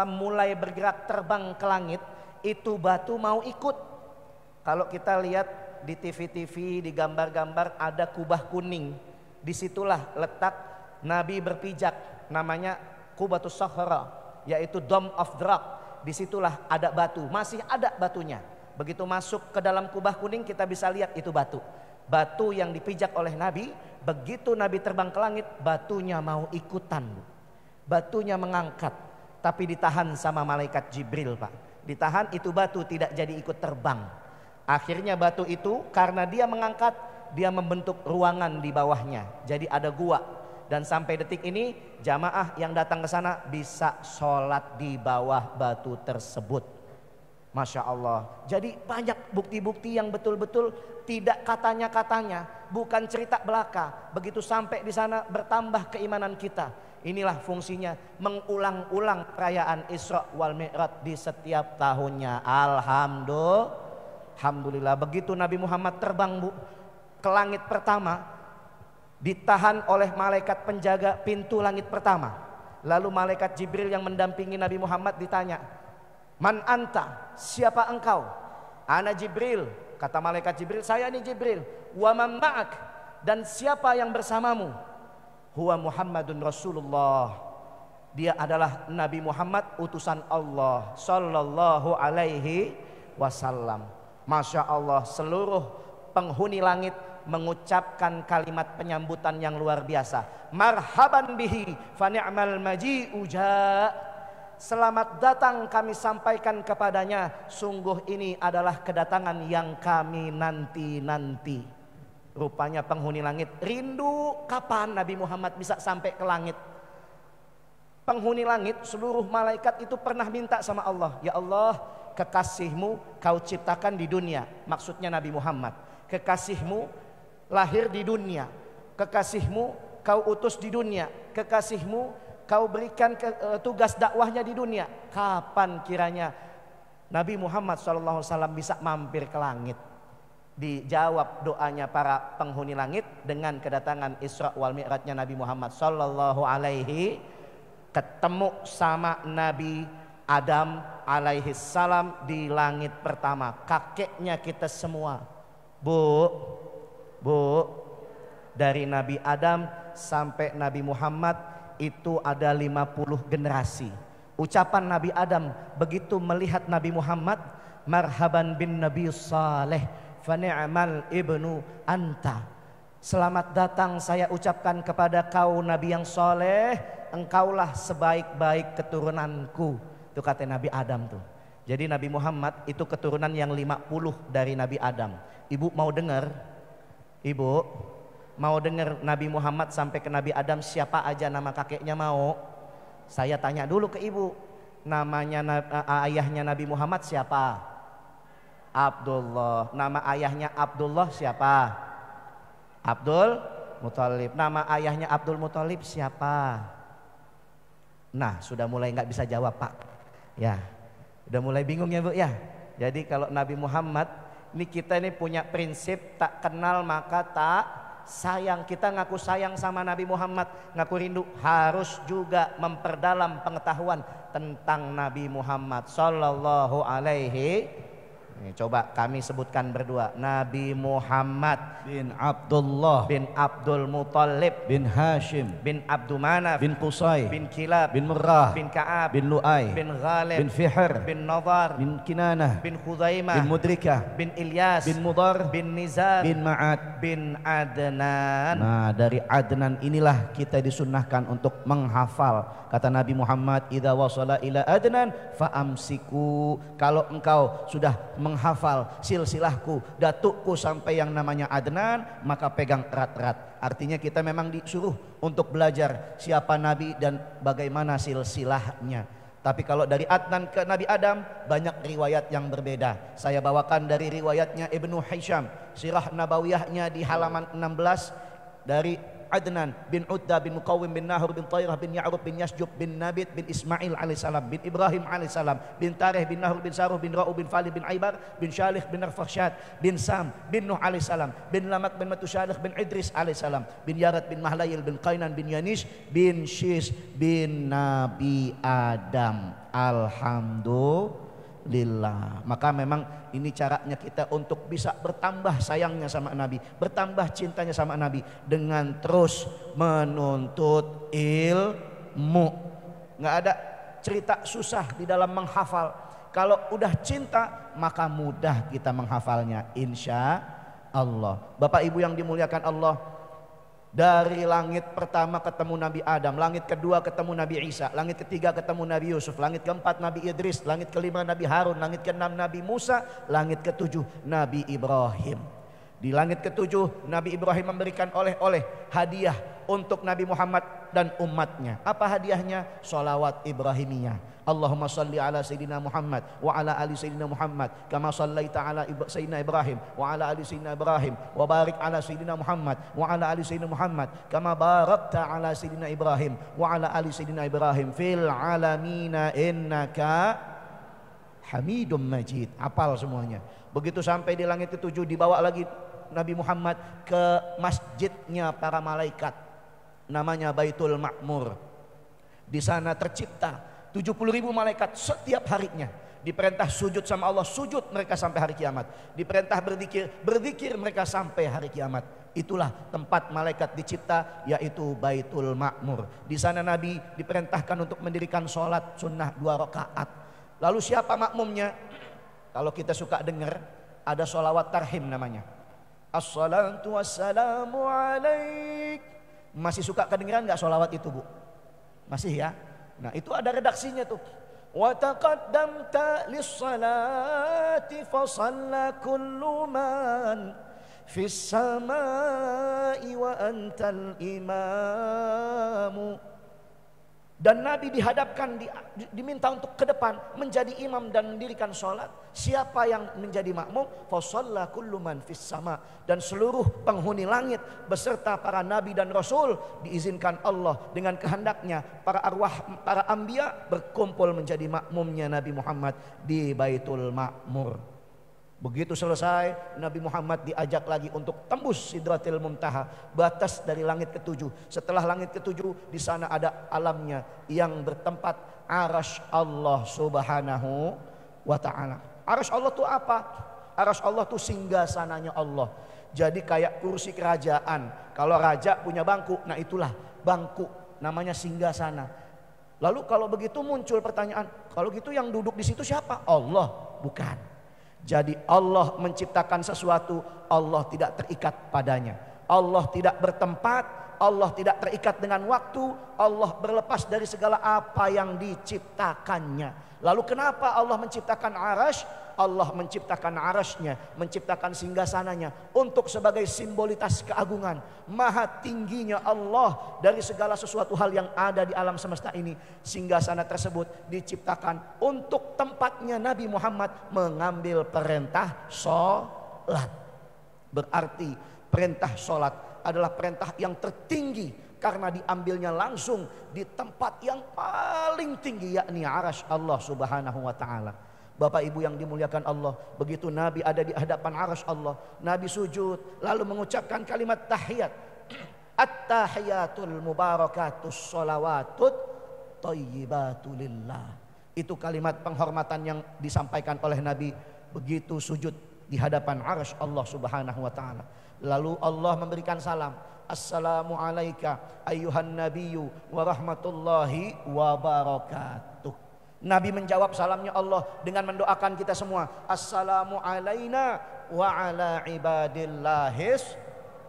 mulai bergerak terbang ke langit. Itu batu mau ikut. Kalau kita lihat di TV-TV, di gambar-gambar ada kubah kuning. Disitulah letak Nabi berpijak, namanya Qubatus Sakhra, yaitu Dome of the Rock. Disitulah ada batu, masih ada batunya. Begitu masuk ke dalam kubah kuning kita bisa lihat itu batu. Batu yang dipijak oleh Nabi, begitu Nabi terbang ke langit, batunya mau ikutan. Batunya mengangkat, tapi ditahan sama malaikat Jibril, Pak. Ditahan, itu batu tidak jadi ikut terbang. Akhirnya batu itu karena dia mengangkat, dia membentuk ruangan di bawahnya. Jadi ada gua. Dan sampai detik ini jamaah yang datang ke sana bisa sholat di bawah batu tersebut. Masya Allah. Jadi banyak bukti-bukti yang betul-betul tidak katanya-katanya, bukan cerita belaka. Begitu sampai di sana bertambah keimanan kita. Inilah fungsinya mengulang-ulang perayaan Isra wal Mi'raj di setiap tahunnya. Alhamdulillah. Begitu Nabi Muhammad terbang, Bu, ke langit pertama, ditahan oleh malaikat penjaga pintu langit pertama. Lalu malaikat Jibril yang mendampingi Nabi Muhammad ditanya, "Man anta? Siapa engkau?" "Ana Jibril," kata malaikat Jibril, "saya ini Jibril." "Wa man ma'ak?" Dan siapa yang bersamamu? "Huwa Muhammadun Rasulullah." Dia adalah Nabi Muhammad, utusan Allah sallallahu alaihi wasallam. Masya Allah, seluruh penghuni langit mengucapkan kalimat penyambutan yang luar biasa. Marhaban bihi fa ni'mal maji'u ja'. Selamat datang kami sampaikan kepadanya, sungguh ini adalah kedatangan yang kami nanti-nanti. Rupanya penghuni langit rindu kapan Nabi Muhammad bisa sampai ke langit. Penghuni langit, seluruh malaikat itu pernah minta sama Allah, "Ya Allah, kekasihmu kau ciptakan di dunia." Maksudnya Nabi Muhammad. "Kekasihmu lahir di dunia, kekasihmu kau utus di dunia, kekasihmu kau berikan tugas dakwahnya di dunia. Kapan kiranya Nabi Muhammad SAW bisa mampir ke langit?" Dijawab doanya para penghuni langit dengan kedatangan Isra wal Mi'rajnya Nabi Muhammad SAW. Ketemu sama Nabi Adam alaihi salam di langit pertama, kakeknya kita semua. Bu, dari Nabi Adam sampai Nabi Muhammad itu ada 50 generasi. Ucapan Nabi Adam begitu melihat Nabi Muhammad, "Marhaban bin Nabi Saleh, fa ni'mal ibnu anta." Selamat datang saya ucapkan kepada kau Nabi yang soleh, engkaulah sebaik-baik keturunanku. Itu kata Nabi Adam tuh. Jadi Nabi Muhammad itu keturunan yang 50 dari Nabi Adam. Ibu mau dengar? Ibu mau dengar Nabi Muhammad sampai ke Nabi Adam siapa aja nama kakeknya mau? Saya tanya dulu ke ibu. Namanya ayahnya Nabi Muhammad siapa? Abdullah. Nama ayahnya Abdullah siapa? Abdul Muthalib. Nama ayahnya Abdul Muthalib siapa? Nah, sudah mulai nggak bisa jawab, Pak. Ya, udah mulai bingung ya, Bu ya. Jadi kalau Nabi Muhammad, ini kita ini punya prinsip tak kenal maka tak sayang. Kita ngaku sayang sama Nabi Muhammad, ngaku rindu, harus juga memperdalam pengetahuan tentang Nabi Muhammad sallallahu alaihi. Coba kami sebutkan berdua. Nabi Muhammad bin Abdullah bin Abdul Muthalib bin Hashim bin Abdul Manaf bin Qusay bin Kilab bin Murrah bin Ka'ab bin Lu'ay bin Ghalib bin Fihr bin Nadhar bin Kinanah bin Khuzaimah bin Mudrikah bin Ilyas bin Mudar bin Nizar bin Ma'ad bin Adnan. Nah, dari Adnan inilah kita disunnahkan untuk menghafal. Kata Nabi Muhammad, "Idza wasala ila Adnan fa'amsiku." Kalau engkau sudah menghafal silsilahku, datukku sampai yang namanya Adnan, maka pegang erat-erat. Artinya kita memang disuruh untuk belajar siapa Nabi dan bagaimana silsilahnya. Tapi kalau dari Adnan ke Nabi Adam banyak riwayat yang berbeda. Saya bawakan dari riwayatnya Ibnu Hisham, Sirah Nabawiyahnya di halaman 16, dari Adnan bin Udda bin Muqawwim bin Nahur bin Tayrah bin Ya'rub bin Yasjub bin Nabit bin Ismail alaihissalam bin Ibrahim alaihissalam bin Tarih bin Nahur bin Saruh bin Ra'u bin Fali bin Aibar bin Shalih bin Arfaksyad bin Sam bin Nuh alaihissalam bin Lamak bin Matushalih bin Idris alaihissalam bin Yarat bin Mahlayil bin Qainan bin Yanis bin Shis bin Nabi Adam. Alhamdulillah. lillah. Maka memang ini caranya kita untuk bisa bertambah sayangnya sama Nabi, bertambah cintanya sama Nabi dengan terus menuntut ilmu. Nggak ada cerita susah di dalam menghafal. Kalau udah cinta maka mudah kita menghafalnya, insya Allah. Bapak Ibu yang dimuliakan Allah, dari langit pertama ketemu Nabi Adam, langit kedua ketemu Nabi Isa, langit ketiga ketemu Nabi Yusuf, langit keempat Nabi Idris, langit kelima Nabi Harun, langit keenam Nabi Musa, langit ketujuh Nabi Ibrahim. Di langit ketujuh Nabi Ibrahim memberikan oleh-oleh hadiah untuk Nabi Muhammad dan umatnya. Apa hadiahnya? Sholawat Ibrahimiyah. Allahumma salli ala Sayyidina Muhammad wa ala ali Sayyidina Muhammad kama sallaita ala Sayyidina Ibrahim wa ala ali Sayyidina Ibrahim wa barik ala Sayyidina Muhammad wa ala ali Sayyidina Muhammad kama barakta ala Sayyidina Ibrahim wa ala ali Sayyidina Ibrahim fil alamina innaka Hamidum Majid. Hafal semuanya. Begitu sampai di langit ketujuh dibawa lagi Nabi Muhammad ke masjidnya para malaikat, namanya Baitul Ma'mur. Di sana tercipta 70.000 malaikat setiap harinya. Diperintah sujud sama Allah, sujud mereka sampai hari kiamat. Diperintah berzikir, berzikir mereka sampai hari kiamat. Itulah tempat malaikat dicipta, yaitu Baitul Ma'mur. Di sana Nabi diperintahkan untuk mendirikan sholat sunnah 2 rakaat. Lalu siapa makmumnya? Kalau kita suka dengar, ada sholawat tarhim namanya. Assalatu wassalamu alaik. Masih suka kedengeran nggak sholawat itu, Bu? Masih ya? Nah itu ada redaksinya tuh. Wa taqaddamta lis-salati fa shalla kullu man fis samai wa antal imamu. Dan Nabi dihadapkan, diminta untuk ke depan menjadi imam dan mendirikan sholat. Siapa yang menjadi makmum? Fa shalla kullu man fis sama. Dan seluruh penghuni langit beserta para nabi dan rasul diizinkan Allah dengan kehendaknya, para arwah, para anbiya berkumpul menjadi makmumnya Nabi Muhammad di Baitul Ma'mur. Begitu selesai, Nabi Muhammad diajak lagi untuk tembus Sidratil Muntaha, batas dari langit ketujuh. Setelah langit ketujuh, di sana ada alamnya yang bertempat arasy Allah Subhanahu wa ta'ala. Arasy Allah itu apa? Arasy Allah itu singgasananya Allah. Jadi kayak kursi kerajaan. Kalau raja punya bangku, nah itulah bangku, namanya singgasana. Lalu kalau begitu muncul pertanyaan, kalau gitu yang duduk di situ siapa? Allah, bukan. Jadi Allah menciptakan sesuatu, Allah tidak terikat padanya. Allah tidak bertempat, Allah tidak terikat dengan waktu, Allah berlepas dari segala apa yang diciptakannya. Lalu kenapa Allah menciptakan arasy? Allah menciptakan arasy-Nya, menciptakan singgasananya untuk sebagai simbolitas keagungan, maha tingginya Allah dari segala sesuatu hal yang ada di alam semesta ini. Singgasana tersebut diciptakan untuk tempatnya Nabi Muhammad mengambil perintah sholat. Berarti perintah sholat adalah perintah yang tertinggi karena diambilnya langsung di tempat yang paling tinggi, yakni arasy Allah Subhanahu wa ta'ala. Bapak Ibu yang dimuliakan Allah, begitu Nabi ada di hadapan arasy Allah, Nabi sujud lalu mengucapkan kalimat tahiyat. At-tahiyatul mubarakatus sholawatut thayyibatu lillah. Itu kalimat penghormatan yang disampaikan oleh Nabi begitu sujud di hadapan arasy Allah Subhanahu wa ta'ala. Lalu Allah memberikan salam. Assalamu alayka ayyuhan nabiyyu wa rahmatullahi wa barakatuh. Nabi menjawab salamnya Allah dengan mendoakan kita semua. Assalamu alaina wa ala ibadillahis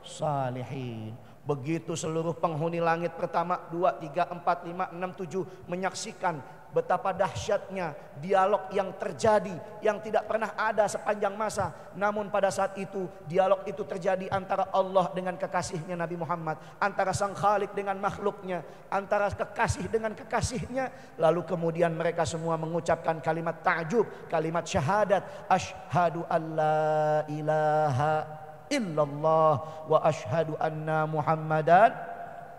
salihin. Begitu seluruh penghuni langit pertama, 2, 3, 4, 5, 6, 7 menyaksikan betapa dahsyatnya dialog yang terjadi, yang tidak pernah ada sepanjang masa. Namun pada saat itu dialog itu terjadi antara Allah dengan kekasihnya Nabi Muhammad, antara sang Khalik dengan makhluknya, antara kekasih dengan kekasihnya. Lalu kemudian mereka semua mengucapkan kalimat ta'jub, kalimat syahadat, asyhadu alla ilaha illallah wa asyhadu anna Muhammadan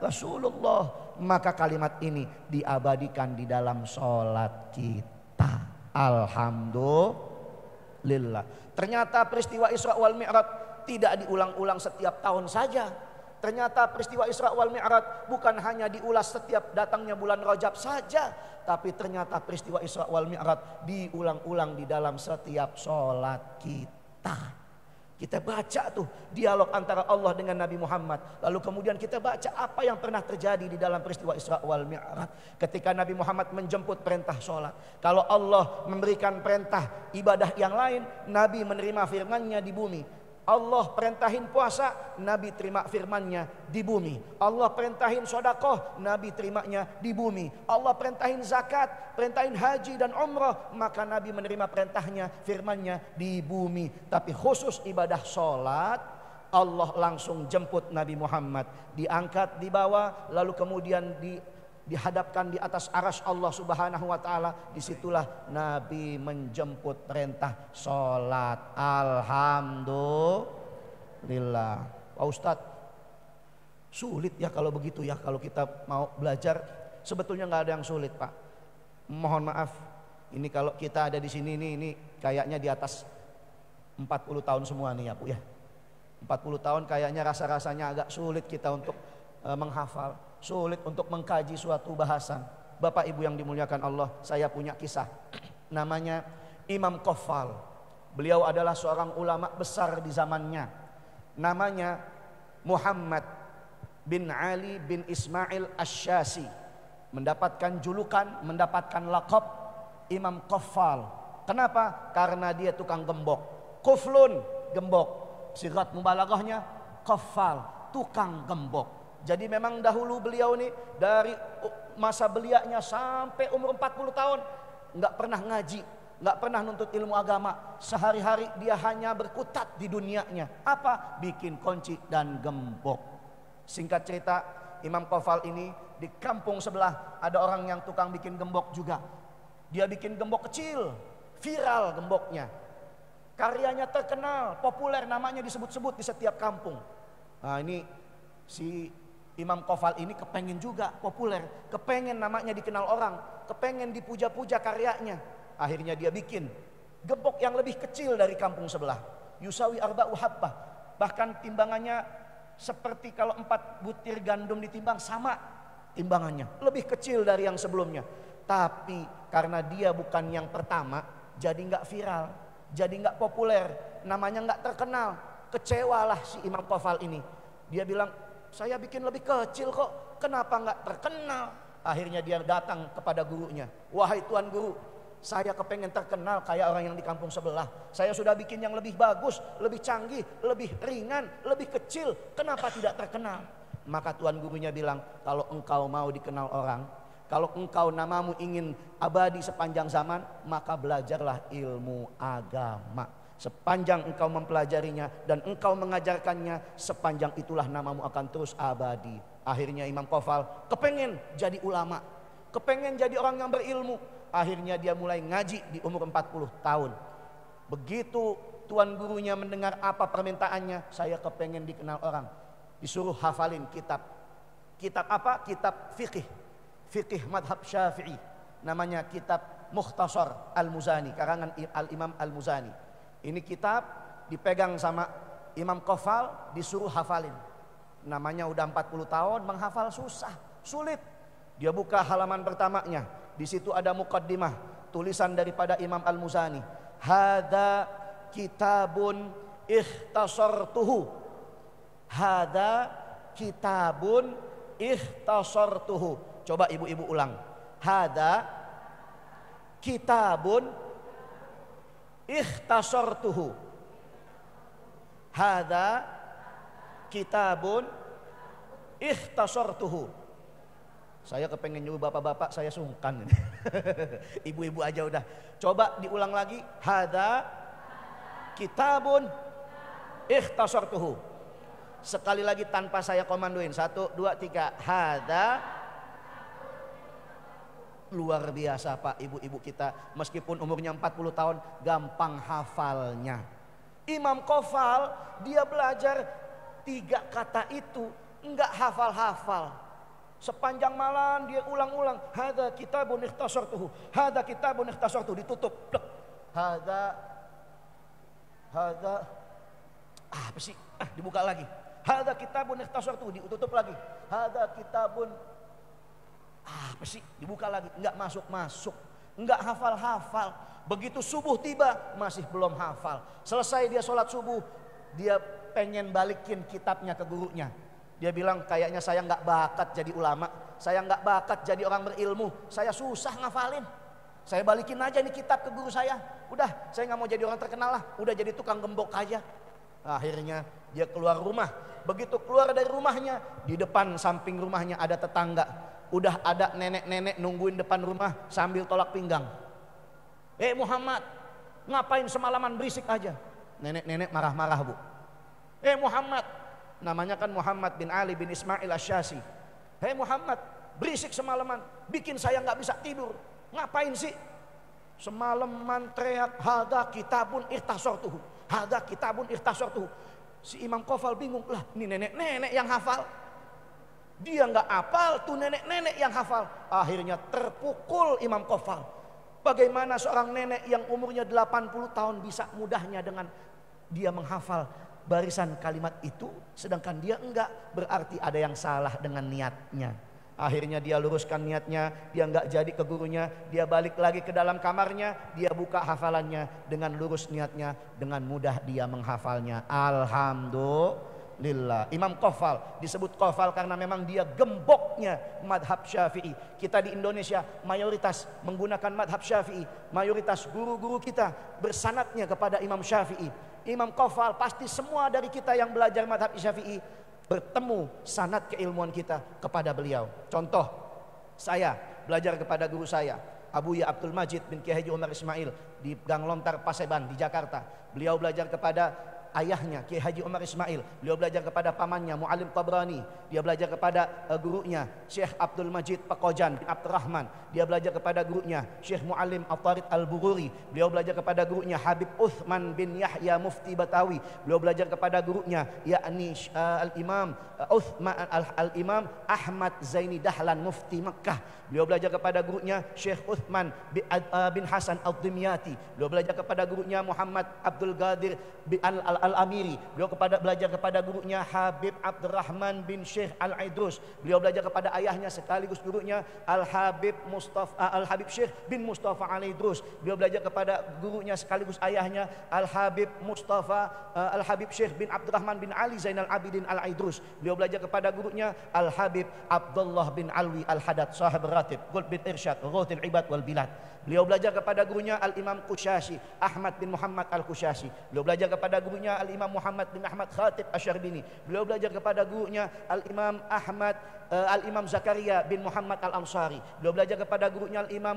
Rasulullah. Maka kalimat ini diabadikan di dalam sholat kita. Alhamdulillah. Ternyata peristiwa Isra wal Mi'raj tidak diulang-ulang setiap tahun saja. Ternyata peristiwa Isra wal Mi'raj bukan hanya diulas setiap datangnya bulan Rajab saja, tapi ternyata peristiwa Isra wal Mi'raj diulang-ulang di dalam setiap sholat kita. Kita baca tuh dialog antara Allah dengan Nabi Muhammad. Lalu kemudian kita baca apa yang pernah terjadi di dalam peristiwa Isra wal Mi'raj. Ketika Nabi Muhammad menjemput perintah sholat. Kalau Allah memberikan perintah ibadah yang lain, Nabi menerima firman-Nya di bumi. Allah perintahin puasa, Nabi terima firman-Nya di bumi. Allah perintahin sedekah, Nabi terimanya di bumi. Allah perintahin zakat, perintahin haji dan umrah, maka Nabi menerima perintahnya, firman-Nya di bumi. Tapi khusus ibadah sholat, Allah langsung jemput Nabi Muhammad, diangkat, dibawa, lalu kemudian dihadapkan di atas arasy Allah Subhanahu wa taala. Disitulah Nabi menjemput perintah sholat. Alhamdulillah. Pak Ustadz, sulit ya kalau begitu ya, kalau kita mau belajar. Sebetulnya nggak ada yang sulit, Pak. Mohon maaf, ini kalau kita ada di sini ini kayaknya di atas 40 tahun semua nih ya Bu ya. 40 tahun kayaknya rasa-rasanya agak sulit kita untuk menghafal, sulit untuk mengkaji suatu bahasan. Bapak Ibu yang dimuliakan Allah, saya punya kisah. Namanya Imam Qaffal. Beliau adalah seorang ulama besar di zamannya. Namanya Muhammad bin Ali bin Ismail Asy-Syasi. Mendapatkan julukan, mendapatkan lakab Imam Qaffal. Kenapa? Karena dia tukang gembok. Quflun, gembok. Sigat mubalaghahnya Qaffal, tukang gembok. Jadi memang dahulu beliau nih dari masa belianya sampai umur 40 tahun nggak pernah ngaji, nggak pernah nuntut ilmu agama. Sehari-hari dia hanya berkutat di dunianya. Apa? Bikin kunci dan gembok. Singkat cerita, Imam Qaffal ini di kampung sebelah ada orang yang tukang bikin gembok juga. Dia bikin gembok kecil, viral gemboknya. Karyanya terkenal, populer, namanya disebut-sebut di setiap kampung. Nah ini si Imam Qaffal ini kepengen juga populer, kepengen namanya dikenal orang, kepengen dipuja-puja karyanya. Akhirnya dia bikin gembok yang lebih kecil dari kampung sebelah. Yusawi arba'u habbah. Bahkan timbangannya seperti kalau 4 butir gandum ditimbang, sama timbangannya. Lebih kecil dari yang sebelumnya. Tapi karena dia bukan yang pertama, jadi nggak viral, jadi nggak populer, namanya nggak terkenal. Kecewalah si Imam Qaffal ini. Dia bilang, saya bikin lebih kecil kok, kenapa nggak terkenal? Akhirnya dia datang kepada gurunya. Wahai Tuan Guru, saya kepengen terkenal kayak orang yang di kampung sebelah. Saya sudah bikin yang lebih bagus, lebih canggih, lebih ringan, lebih kecil. Kenapa tidak terkenal? Maka Tuan Gurunya bilang, kalau engkau mau dikenal orang, kalau engkau namamu ingin abadi sepanjang zaman, maka belajarlah ilmu agama. Sepanjang engkau mempelajarinya dan engkau mengajarkannya, sepanjang itulah namamu akan terus abadi. Akhirnya Imam Qaffal kepengen jadi ulama, kepengen jadi orang yang berilmu. Akhirnya dia mulai ngaji di umur 40 tahun. Begitu Tuan Gurunya mendengar apa permintaannya, saya kepengen dikenal orang. Disuruh hafalin kitab. Kitab apa? Kitab fikih. Fikih madhab Syafi'i. Namanya kitab Mukhtasar Al-Muzani, karangan Al-Imam Al-Muzani. Ini kitab dipegang sama Imam Qaffal, disuruh hafalin. Namanya udah 40 tahun, menghafal susah, sulit. Dia buka halaman pertamanya, di situ ada muqaddimah, tulisan daripada Imam Al-Muzani. Hada kitabun ikhtasartuhu. Hada kitabun ikhtasartuhu. Coba ibu-ibu ulang. Hada kitabun ikhtasartuhu. Hada kitabun ikhtasartuhu. Saya kepengen nyuruh bapak-bapak, saya sungkan. Ibu-ibu aja udah. Coba diulang lagi. Hada kitabun ikhtasartuhu. Sekali lagi tanpa saya komandoin. 1, 2, 3. Hada. Luar biasa Pak, ibu-ibu kita meskipun umurnya 40 tahun gampang hafalnya. Imam Qaffal dia belajar 3 kata itu enggak hafal-hafal. Sepanjang malam dia ulang-ulang. Hada kitabun ikhtasartuhu. Hada kitabun ikhtasartuhu, ditutup. Hada apa sih? Dibuka lagi. Hadza kitabun ikhtasartu, ditutup lagi. Hadza kitabun apa sih? Dibuka lagi, enggak masuk-masuk, enggak hafal-hafal. Begitu subuh tiba masih belum hafal. Selesai dia sholat subuh, dia pengen balikin kitabnya ke gurunya. Dia bilang, kayaknya saya nggak bakat jadi ulama, saya nggak bakat jadi orang berilmu, saya susah ngafalin. Saya balikin aja nih kitab ke guru saya. Udah, saya nggak mau jadi orang terkenal lah, udah jadi tukang gembok aja. Akhirnya dia keluar rumah. Begitu keluar dari rumahnya, di depan samping rumahnya ada tetangga. Udah ada nenek-nenek nungguin depan rumah sambil tolak pinggang. Muhammad, ngapain semalaman berisik aja? Nenek-nenek marah-marah, Bu. Muhammad, namanya kan Muhammad bin Ali bin Ismail Asyasi. Muhammad, berisik semalaman, bikin saya nggak bisa tidur. Ngapain sih? Semalaman teriak, hadza kitabun ikhtasartuhu, hadza kitabun ikhtasartuhu. Si Imam Qafal bingung, lah ini nenek-nenek yang hafal. Dia nggak hafal, tuh nenek-nenek yang hafal. Akhirnya terpukul Imam Qafal. Bagaimana seorang nenek yang umurnya 80 tahun bisa mudahnya dengan dia menghafal barisan kalimat itu, sedangkan dia enggak, berarti ada yang salah dengan niatnya. Akhirnya dia luruskan niatnya, dia enggak jadi ke gurunya, dia balik lagi ke dalam kamarnya, dia buka hafalannya dengan lurus niatnya, dengan mudah dia menghafalnya. Alhamdulillah. Imam Qafal disebut Qafal karena memang dia gemboknya madhab Syafi'i. Kita di Indonesia mayoritas menggunakan madhab Syafi'i, mayoritas guru-guru kita bersanadnya kepada Imam Syafi'i. Imam Qafal pasti semua dari kita yang belajar madhab Syafi'i bertemu sanad keilmuan kita kepada beliau. Contoh, saya belajar kepada guru saya Abuya Abdul Majid bin Kiai Haji Umar Ismail di Gang Lontar Paseban di Jakarta. Beliau belajar kepada ayahnya Kiai Haji Umar Ismail, beliau belajar kepada pamannya Muallim Tabrani, dia belajar kepada gurunya Syekh Abdul Majid Pakojan bin Abdurrahman, dia belajar kepada gurunya Syekh Muallim At-Tarid Al-Bughuri, beliau belajar kepada gurunya Habib Uthman bin Yahya Mufti Batawi, beliau belajar kepada gurunya yakni Al-Imam Al-Imam Ahmad Zaini Dahlan Mufti Makkah, beliau belajar kepada gurunya Syekh Uthman bin Hasan Al-Dimyati, beliau belajar kepada gurunya Muhammad Abdul Qadir bin Al-Amiri, beliau belajar kepada gurunya Habib Abdurrahman bin Syekh Al-Idrus, beliau belajar kepada ayahnya sekaligus gurunya Al-Habib Syekh bin Mustafa Al-Idrus, beliau belajar kepada gurunya sekaligus ayahnya Al-Habib Syekh bin Abdurrahman bin Ali Zainal Abidin Al-Idrus, beliau belajar kepada gurunya Al-Habib Abdullah bin Alwi Al-Hadad Sahib Ratib Qul bin Irsyad Ghuthil Ibad wal Bilad, beliau belajar kepada gurunya Al-Imam Qushashi Ahmad bin Muhammad Al-Qushashi, beliau belajar kepada gurunya Al-Imam Muhammad bin Ahmad Khatib Asyarbini, beliau belajar kepada gurunya Al-Imam Al-Imam Zakaria bin Muhammad Al-Ansari, beliau belajar kepada gurunya Al-Imam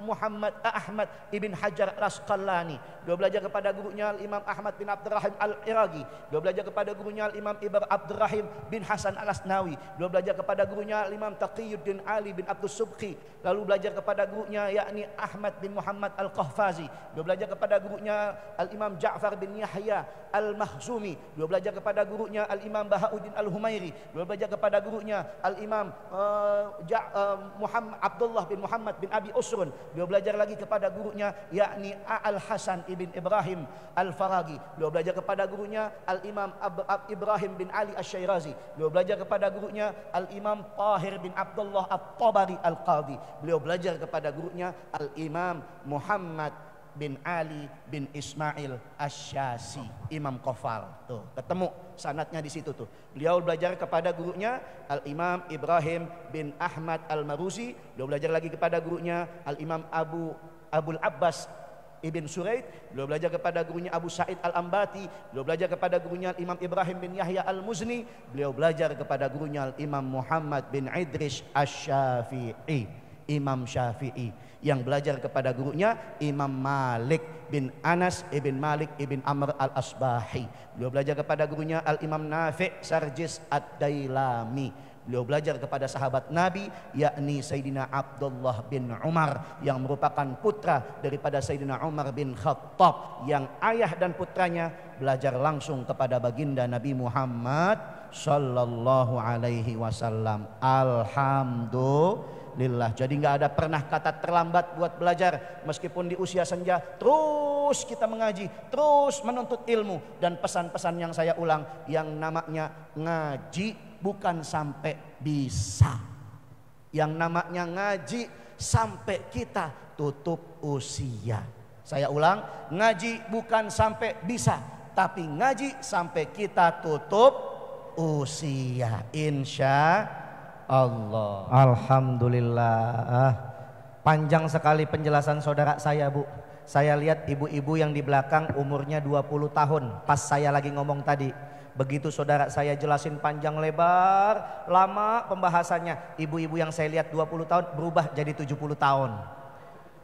Muhammad Ahmad ibn Hajar Al-Asqalani, beliau belajar kepada gurunya Al-Imam Ahmad bin Abdurrahim Al-Iraqi, beliau belajar kepada gurunya Al-Imam Ibn Abdurrahim bin Hasan Al-Asnawi, beliau belajar kepada gurunya Al-Imam Taqiyuddin Ali bin Abdul Subki, lalu belajar kepada gurunya yakni Ahmad bin Muhammad Al-Qahfazi, beliau belajar kepada gurunya Al-Imam Ja'far bin Yahya Al-Mahzumi, beliau belajar kepada gurunya Al-Imam Bahauddin Al-Humairi, beliau belajar kepada gurunya Al-Imam Abdullah bin Muhammad bin Abi Usrun, beliau belajar lagi kepada gurunya yakni Al-Hasan ibn Ibrahim Al-Faragi, beliau belajar kepada gurunya Al-Imam Ibrahim bin Ali Asy-Syairazi, beliau belajar kepada gurunya Al-Imam Tahir bin Abdullah At-Tabari Al-Qadhi, beliau belajar kepada gurunya Al-Imam Muhammad bin Ali bin Ismail Asyasi, Imam Qafal. Tuh, ketemu sanadnya di situ tuh. Beliau belajar kepada gurunya Al-Imam Ibrahim bin Ahmad Al-Maruzi, beliau belajar lagi kepada gurunya Al-Imam Abul Abbas Ibn Suraid, beliau belajar kepada gurunya Abu Sa'id Al-Ambati, beliau belajar kepada gurunya Imam Ibrahim bin Yahya Al-Muzni, beliau belajar kepada gurunya Imam Muhammad bin Idris Asy-Syafi'i, Imam Syafi'i, yang belajar kepada gurunya Imam Malik bin Anas ibn Malik ibn Amr al-Asbahi, beliau belajar kepada gurunya Al-Imam Nafi' Sarjis Ad-Dailami, beliau belajar kepada sahabat Nabi yakni Sayyidina Abdullah bin Umar yang merupakan putra daripada Sayyidina Umar bin Khattab, yang ayah dan putranya belajar langsung kepada baginda Nabi Muhammad sallallahu alaihi wasallam. Alhamdulillah. lillah. Jadi nggak ada pernah kata terlambat buat belajar. Meskipun di usia senja terus kita mengaji, terus menuntut ilmu. Dan pesan-pesan yang saya ulang, yang namanya ngaji bukan sampai bisa. Yang namanya ngaji sampai kita tutup usia. Saya ulang, ngaji bukan sampai bisa, tapi ngaji sampai kita tutup usia. Insya Allah. Alhamdulillah. Panjang sekali penjelasan saudara saya, Bu. Saya lihat ibu-ibu yang di belakang umurnya 20 tahun pas saya lagi ngomong tadi. Begitu saudara saya jelasin panjang lebar, lama pembahasannya. Ibu-ibu yang saya lihat 20 tahun berubah jadi 70 tahun.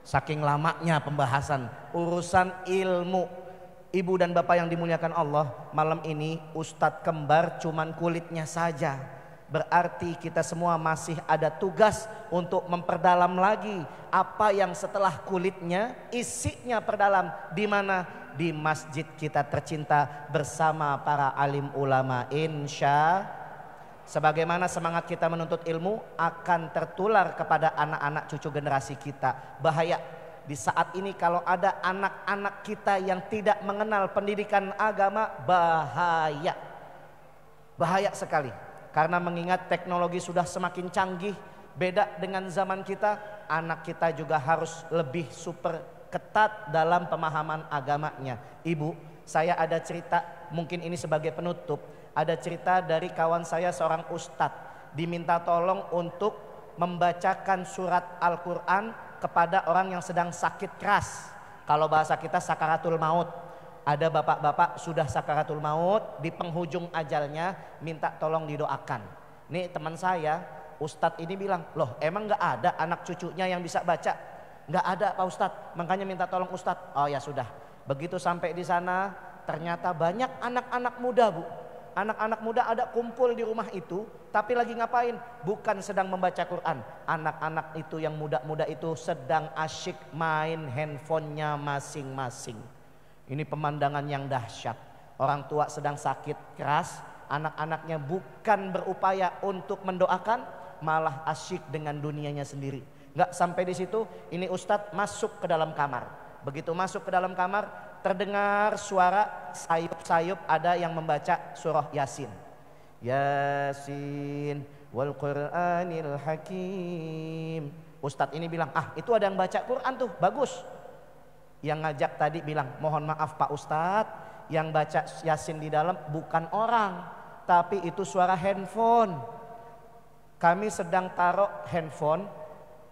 Saking lamanya pembahasan urusan ilmu. Ibu dan bapak yang dimuliakan Allah, malam ini Ustadz kembar cuman kulitnya saja. Berarti kita semua masih ada tugas untuk memperdalam lagi apa yang setelah kulitnya, isinya perdalam. Di mana? Di masjid kita tercinta bersama para alim ulama. Sebagaimana semangat kita menuntut ilmu akan tertular kepada anak-anak cucu generasi kita. Bahaya di saat ini kalau ada anak-anak kita yang tidak mengenal pendidikan agama, bahaya. Bahaya sekali. Karena mengingat teknologi sudah semakin canggih, beda dengan zaman kita, anak kita juga harus lebih super ketat dalam pemahaman agamanya. Ibu, saya ada cerita, mungkin ini sebagai penutup. Ada cerita dari kawan saya seorang ustadz diminta tolong untuk membacakan surat Al-Quran kepada orang yang sedang sakit keras. Kalau bahasa kita sakaratul maut. Ada bapak-bapak sudah sakaratul maut, di penghujung ajalnya, minta tolong didoakan. Nih teman saya, ustadz ini bilang, loh emang gak ada anak cucunya yang bisa baca? Gak ada Pak Ustadz, makanya minta tolong ustadz. Oh ya sudah, begitu sampai di sana ternyata banyak anak-anak muda, Bu. Anak-anak muda ada kumpul di rumah itu, tapi lagi ngapain? Bukan sedang membaca Quran. Anak-anak itu yang muda-muda itu sedang asyik main handphonenya masing-masing. Ini pemandangan yang dahsyat. Orang tua sedang sakit keras, anak-anaknya bukan berupaya untuk mendoakan, malah asyik dengan dunianya sendiri. Gak sampai di situ, ini Ustadz masuk ke dalam kamar. Begitu masuk ke dalam kamar, terdengar suara sayup-sayup ada yang membaca surah Yasin. Yasin wal Qur'anil Hakim. Ustadz ini bilang, itu ada yang baca Quran tuh, bagus. Yang ngajak tadi bilang, mohon maaf Pak Ustadz, yang baca Yasin di dalam bukan orang, tapi itu suara handphone. Kami sedang taruh handphone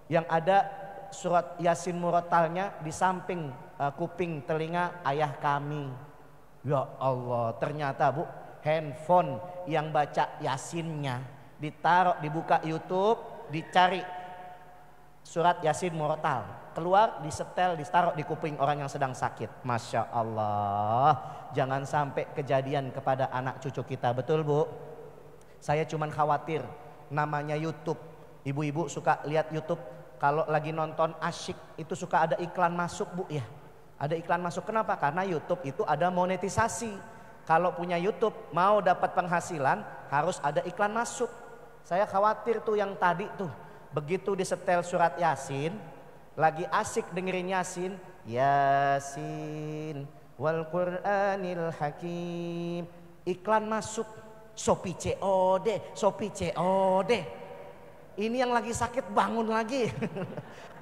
yang ada surat Yasin murotalnya di samping kuping telinga ayah kami. Ya Allah, ternyata Bu, handphone yang baca Yasinnya ditaruh, dibuka YouTube, dicari surat Yasin murotal, keluar, disetel, ditaruh di kuping orang yang sedang sakit. Masya Allah, jangan sampai kejadian kepada anak cucu kita. Betul Bu? Saya cuman khawatir, namanya YouTube. Ibu-ibu suka lihat YouTube, kalau lagi nonton asyik itu suka ada iklan masuk Bu ya. Ada iklan masuk, kenapa? Karena YouTube itu ada monetisasi. Kalau punya YouTube mau dapat penghasilan harus ada iklan masuk. Saya khawatir tuh yang tadi tuh, begitu disetel surat Yasin, lagi asik dengerin Yasin, Yasin wal Qur'anil Hakim, iklan masuk, Shopee COD, Shopee COD. Ini yang lagi sakit bangun lagi.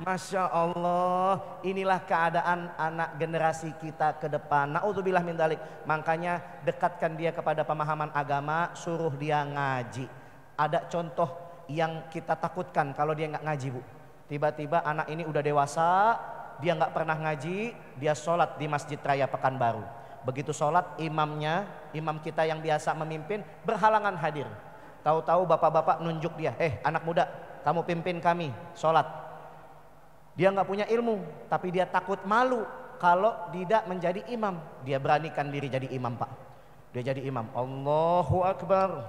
Masya Allah, inilah keadaan anak generasi kita ke depan. Na'udzubillah min dzalik. Makanya dekatkan dia kepada pemahaman agama, suruh dia ngaji. Ada contoh yang kita takutkan kalau dia nggak ngaji Bu. Tiba-tiba anak ini udah dewasa, dia nggak pernah ngaji, dia sholat di Masjid Raya Pekanbaru. Begitu sholat, imam kita yang biasa memimpin berhalangan hadir. Tahu-tahu bapak-bapak nunjuk dia, anak muda, kamu pimpin kami sholat. Dia nggak punya ilmu, tapi dia takut malu kalau tidak menjadi imam. Dia beranikan diri jadi imam Pak. Dia jadi imam. Allahu Akbar.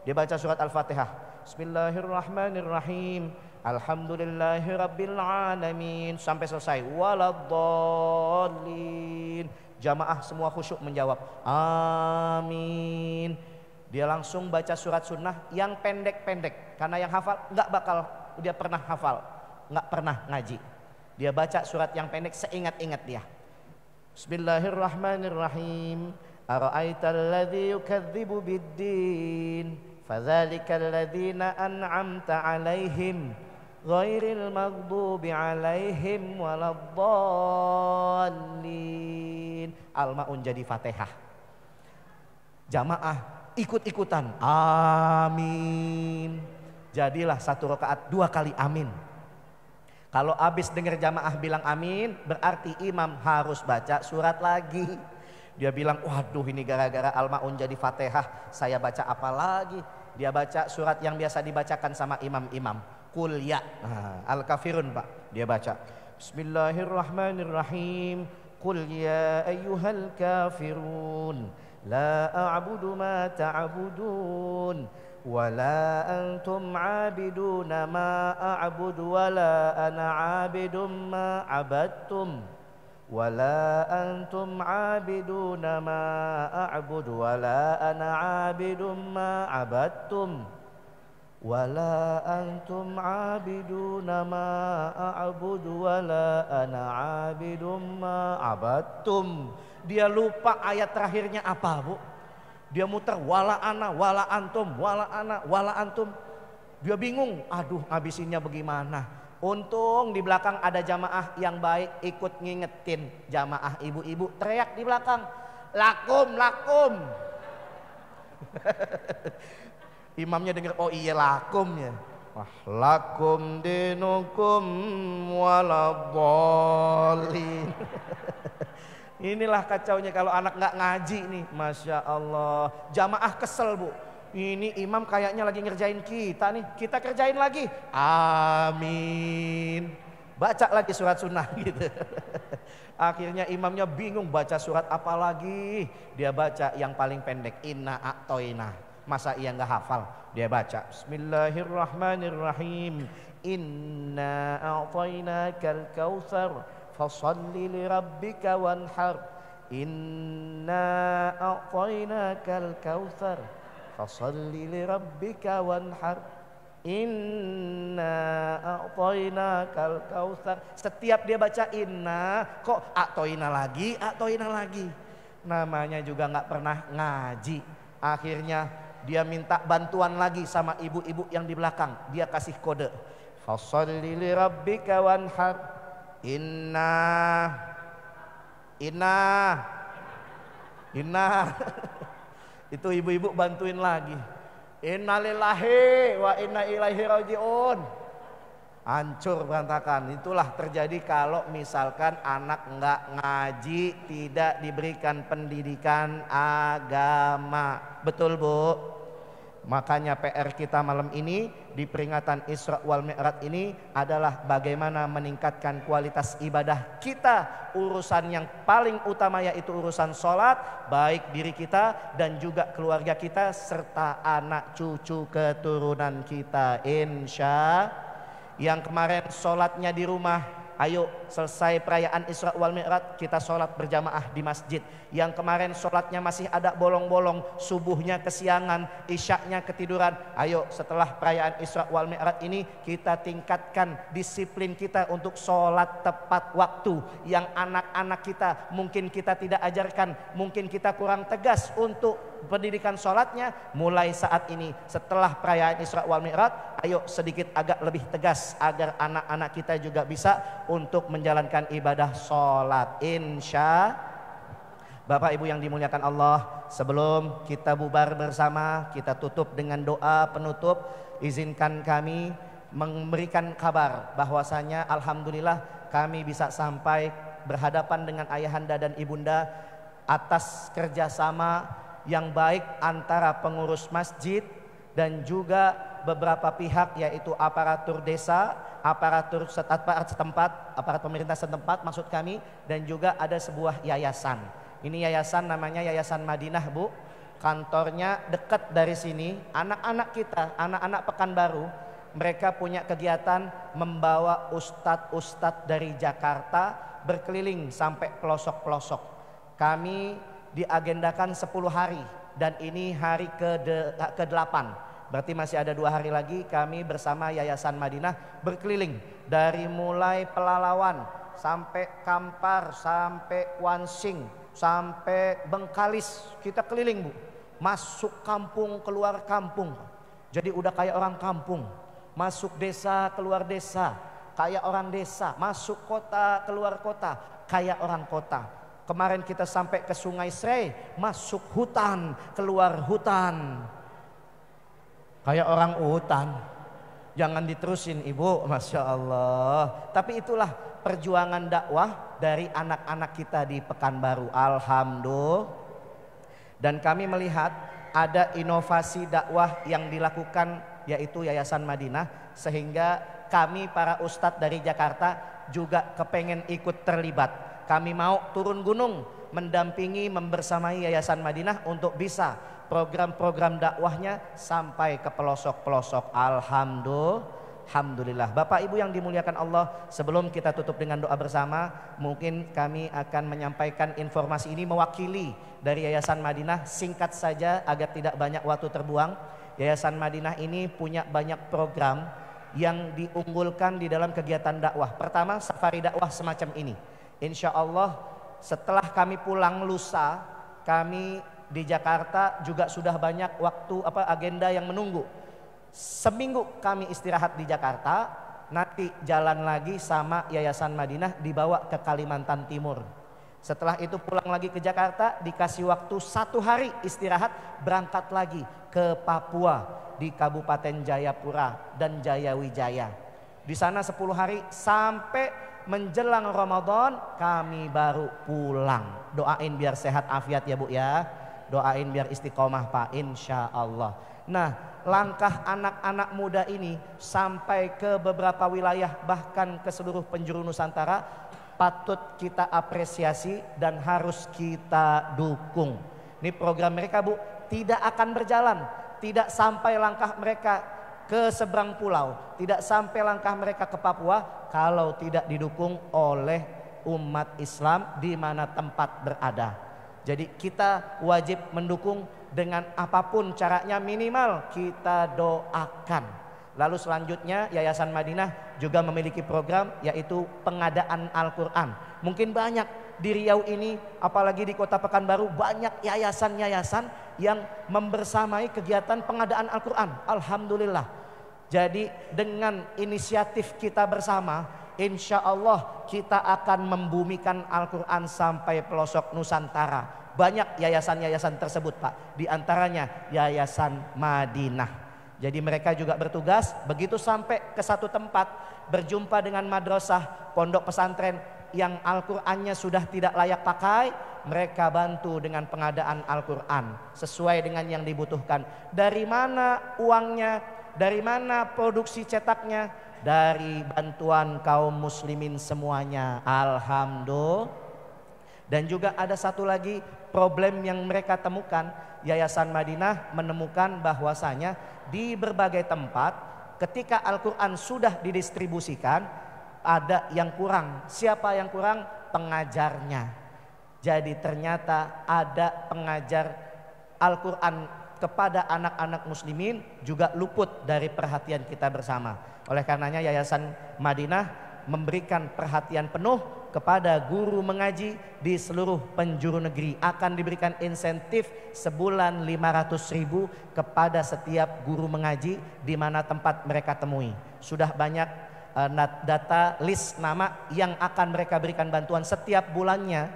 Dia baca surat Al-Fatihah. Bismillahirrahmanirrahim. Alhamdulillahirabbil alamin. Sampai selesai. Waladhdallin. Jamaah semua khusyuk menjawab amin. Dia langsung baca surat sunnah yang pendek-pendek, karena yang hafal nggak bakal dia pernah hafal, nggak pernah ngaji. Dia baca surat yang pendek seingat-ingat dia. Bismillahirrahmanirrahim. Ara'aital ladzi yukadzibu biddin, fadzalikal ladzina an'amta 'alaihim ghairil maghdubi 'alaihim waladdallin. Al-Maun jadi Fatihah. Jamaah ikut-ikutan amin. Jadilah satu rakaat 2 kali amin. Kalau habis dengar jamaah bilang amin, berarti imam harus baca surat lagi. Dia bilang, waduh ini gara-gara Al-Maun jadi Fatihah, saya baca apa lagi? Dia baca surat yang biasa dibacakan sama imam-imam. Qul ya. Al-Kafirun Pak. Dia baca. Bismillahirrahmanirrahim. Qul ya ayyuhal kafirun. La a'budu ma ta'budun. Wala antum 'abiduna ma a'budu wala ana 'abidum ma 'abadtum. Wala antum 'abiduna ma a'budu wala ana 'abidum ma 'abadtum. Wala antum 'abiduna ma a'budu wala ana 'abidum ma 'abadtum. Dia lupa ayat terakhirnya apa, Bu? Dia muter wala ana, wala antum, wala ana, wala antum. Dia bingung, aduh ngabisinnya bagaimana. Untung di belakang ada jamaah yang baik ikut ngingetin. Jamaah ibu-ibu teriak di belakang, lakum, lakum. Imamnya dengar, oh iya lakum ya. Wah, lakum dinukum waladdallin. Inilah kacaunya kalau anak nggak ngaji nih, Masya Allah. Jamaah kesel, Bu. Ini imam kayaknya lagi ngerjain kita nih, kita kerjain lagi. Amin. Baca lagi surat sunnah gitu. Akhirnya imamnya bingung baca surat apa lagi. Dia baca yang paling pendek, inna a'toina. Masa ia nggak hafal? Dia baca Bismillahirrahmanirrahim. Inna a'toinakal kautsar fasalli lirabbika wanhar. Inna a'tainakal kautsar fasalli lirabbika wanhar. Inna a'tainakal kautsar. Setiap dia baca inna, kok a'taina lagi, a'taina lagi. Namanya juga nggak pernah ngaji. Akhirnya dia minta bantuan lagi sama ibu-ibu yang di belakang. Dia kasih kode. Fasalli lirabbika wanhar. Inna itu ibu-ibu bantuin lagi. Innalillahi wa inna ilaihi rajiun. Hancur berantakan. Itulah terjadi kalau misalkan anak nggak ngaji, tidak diberikan pendidikan agama. Betul, Bu? Makanya PR kita malam ini di peringatan Isra wal Mi'raj ini adalah bagaimana meningkatkan kualitas ibadah kita. Urusan yang paling utama yaitu urusan sholat, baik diri kita dan juga keluarga kita serta anak cucu keturunan kita. Insya. Yang kemarin sholatnya di rumah, ayo selesai perayaan Isra wal Mi'raj kita sholat berjamaah di masjid. Yang kemarin sholatnya masih ada bolong-bolong, subuhnya kesiangan, isyaknya ketiduran. Ayo setelah perayaan Isra wal Mi'raj ini kita tingkatkan disiplin kita untuk sholat tepat waktu. Yang anak-anak kita mungkin kita tidak ajarkan, mungkin kita kurang tegas untuk pendidikan sholatnya. Mulai saat ini setelah perayaan Isra wal Mi'raj, ayo sedikit agak lebih tegas agar anak-anak kita juga bisa untuk menjalankan ibadah sholat. Insya. Bapak Ibu yang dimuliakan Allah, sebelum kita bubar bersama, kita tutup dengan doa penutup. Izinkan kami memberikan kabar bahwasanya alhamdulillah kami bisa sampai berhadapan dengan ayahanda dan ibunda atas kerjasama yang baik antara pengurus masjid dan juga beberapa pihak, yaitu aparatur desa, aparatur setempat, aparat pemerintah setempat maksud kami, dan juga ada sebuah yayasan. Ini yayasan namanya Yayasan Madinah, Bu. Kantornya dekat dari sini. Anak-anak kita, anak-anak Pekanbaru, mereka punya kegiatan membawa ustadz-ustadz dari Jakarta berkeliling sampai pelosok-pelosok. Kami diagendakan 10 hari dan ini hari ke-8. Berarti masih ada 2 hari lagi kami bersama Yayasan Madinah berkeliling. Dari mulai Pelalawan sampai Kampar, sampai Wansing, sampai Bengkalis. Kita keliling, Bu. Masuk kampung, keluar kampung. Jadi udah kayak orang kampung. Masuk desa, keluar desa. Kayak orang desa. Masuk kota, keluar kota. Kayak orang kota. Kemarin kita sampai ke Sungai Srei. Masuk hutan, keluar hutan. Kayak orang hutan. Jangan diterusin Ibu, Masya Allah. Tapi itulah perjuangan dakwah dari anak-anak kita di Pekanbaru. Alhamdulillah. Dan kami melihat ada inovasi dakwah yang dilakukan yaitu Yayasan Madinah. Sehingga kami para ustadz dari Jakarta juga kepengen ikut terlibat. Kami mau turun gunung mendampingi, membersamai Yayasan Madinah untuk bisa program-program dakwahnya sampai ke pelosok-pelosok. Alhamdulillah. Bapak Ibu yang dimuliakan Allah, sebelum kita tutup dengan doa bersama, mungkin kami akan menyampaikan informasi ini mewakili dari Yayasan Madinah. Singkat saja agar tidak banyak waktu terbuang. Yayasan Madinah ini punya banyak program yang diunggulkan di dalam kegiatan dakwah. Pertama, safari dakwah semacam ini. Insya Allah setelah kami pulang lusa, kami di Jakarta juga sudah banyak agenda yang menunggu. Seminggu kami istirahat di Jakarta, nanti jalan lagi sama Yayasan Madinah dibawa ke Kalimantan Timur. Setelah itu pulang lagi ke Jakarta, dikasih waktu 1 hari istirahat, berangkat lagi ke Papua di Kabupaten Jayapura dan Jayawijaya. Di sana 10 hari sampai menjelang Ramadan kami baru pulang. Doain biar sehat afiat ya Bu ya. Doain biar istiqomah Pak, insya Allah. Nah, langkah anak-anak muda ini sampai ke beberapa wilayah bahkan ke seluruh penjuru Nusantara patut kita apresiasi dan harus kita dukung. Ini program mereka Bu tidak akan berjalan, tidak sampai langkah mereka ke seberang pulau, tidak sampai langkah mereka ke Papua kalau tidak didukung oleh umat Islam di mana tempat berada. Jadi kita wajib mendukung dengan apapun caranya, minimal kita doakan. Lalu selanjutnya Yayasan Madinah juga memiliki program yaitu pengadaan Al-Quran. Mungkin banyak di Riau ini, apalagi di Kota Pekanbaru, banyak yayasan-yayasan yang membersamai kegiatan pengadaan Al-Quran. Alhamdulillah. Jadi dengan inisiatif kita bersama, insya Allah kita akan membumikan Al-Quran sampai pelosok Nusantara. Banyak yayasan-yayasan tersebut Pak, di antaranya Yayasan Madinah. Jadi mereka juga bertugas begitu sampai ke satu tempat, berjumpa dengan madrasah, pondok pesantren yang Al-Qur'annya sudah tidak layak pakai, mereka bantu dengan pengadaan Al-Qur'an sesuai dengan yang dibutuhkan. Dari mana uangnya? Dari mana produksi cetaknya? Dari bantuan kaum muslimin semuanya. Alhamdulillah. Dan juga ada satu lagi problem yang mereka temukan. Yayasan Madinah menemukan bahwasanya di berbagai tempat ketika Al-Quran sudah didistribusikan ada yang kurang. Siapa yang kurang? Pengajarnya. Jadi ternyata ada pengajar Al-Quran kepada anak-anak muslimin juga luput dari perhatian kita bersama. Oleh karenanya Yayasan Madinah memberikan perhatian penuh kepada guru mengaji di seluruh penjuru negeri. Akan diberikan insentif sebulan 500.000 kepada setiap guru mengaji di mana tempat mereka temui. Sudah banyak data list nama yang akan mereka berikan bantuan setiap bulannya.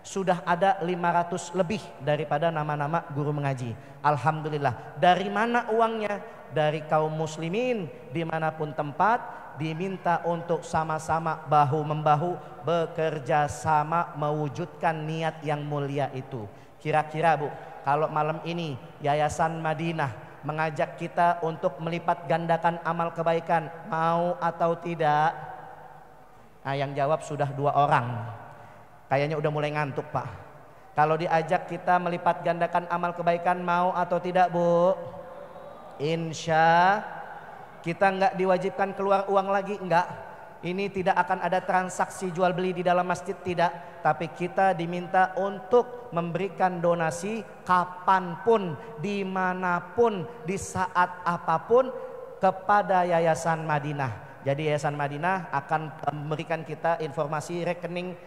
Sudah ada 500 lebih daripada nama-nama guru mengaji. Alhamdulillah. Dari mana uangnya? Dari kaum muslimin dimanapun tempat, diminta untuk sama-sama bahu-membahu bekerja sama mewujudkan niat yang mulia itu. Kira-kira Bu, kalau malam ini Yayasan Madinah mengajak kita untuk melipat gandakan amal kebaikan, mau atau tidak? Nah, yang jawab sudah 2 orang. Kayaknya udah mulai ngantuk Pak. Kalau diajak kita melipat gandakan amal kebaikan, mau atau tidak Bu? Insya kita nggak diwajibkan keluar uang lagi, enggak. Ini tidak akan ada transaksi jual beli di dalam masjid, tidak. Tapi kita diminta untuk memberikan donasi kapanpun, dimanapun, di saat apapun kepada Yayasan Madinah. Jadi Yayasan Madinah akan memberikan kita informasi rekening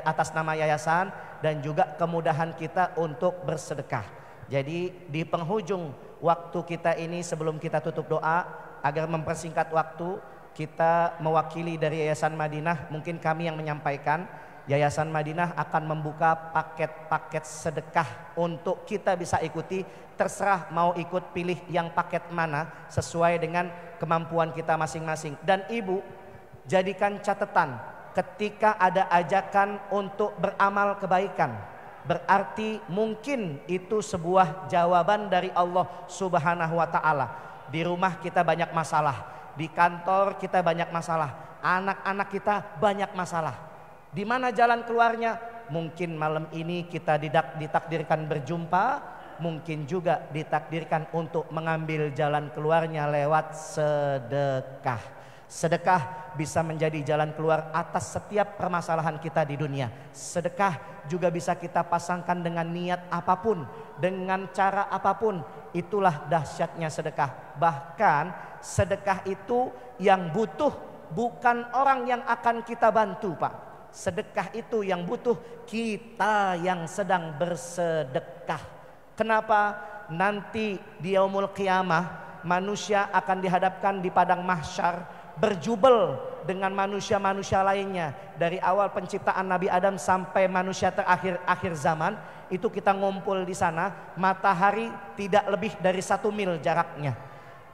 atas nama yayasan dan juga kemudahan kita untuk bersedekah. Jadi di penghujung waktu kita ini, sebelum kita tutup doa, agar mempersingkat waktu, kita mewakili dari Yayasan Madinah, mungkin kami yang menyampaikan. Yayasan Madinah akan membuka paket-paket sedekah untuk kita bisa ikuti. Terserah mau ikut pilih yang paket mana sesuai dengan kemampuan kita masing-masing. Dan ibu, jadikan catatan ketika ada ajakan untuk beramal kebaikan, berarti mungkin itu sebuah jawaban dari Allah Subhanahu wa Ta'ala. Di rumah kita banyak masalah, di kantor kita banyak masalah, anak-anak kita banyak masalah. Di mana jalan keluarnya? Mungkin malam ini kita ditakdirkan berjumpa, mungkin juga ditakdirkan untuk mengambil jalan keluarnya lewat sedekah. Sedekah bisa menjadi jalan keluar atas setiap permasalahan kita di dunia. Sedekah juga bisa kita pasangkan dengan niat apapun, dengan cara apapun. Itulah dahsyatnya sedekah. Bahkan sedekah itu yang butuh bukan orang yang akan kita bantu, Pak. Sedekah itu yang butuh kita yang sedang bersedekah. Kenapa? Nanti di yaumul qiyamah manusia akan dihadapkan di padang mahsyar, berjubel dengan manusia-manusia lainnya. Dari awal penciptaan Nabi Adam sampai manusia terakhir akhir zaman, itu kita ngumpul di sana. Matahari tidak lebih dari 1 mil jaraknya.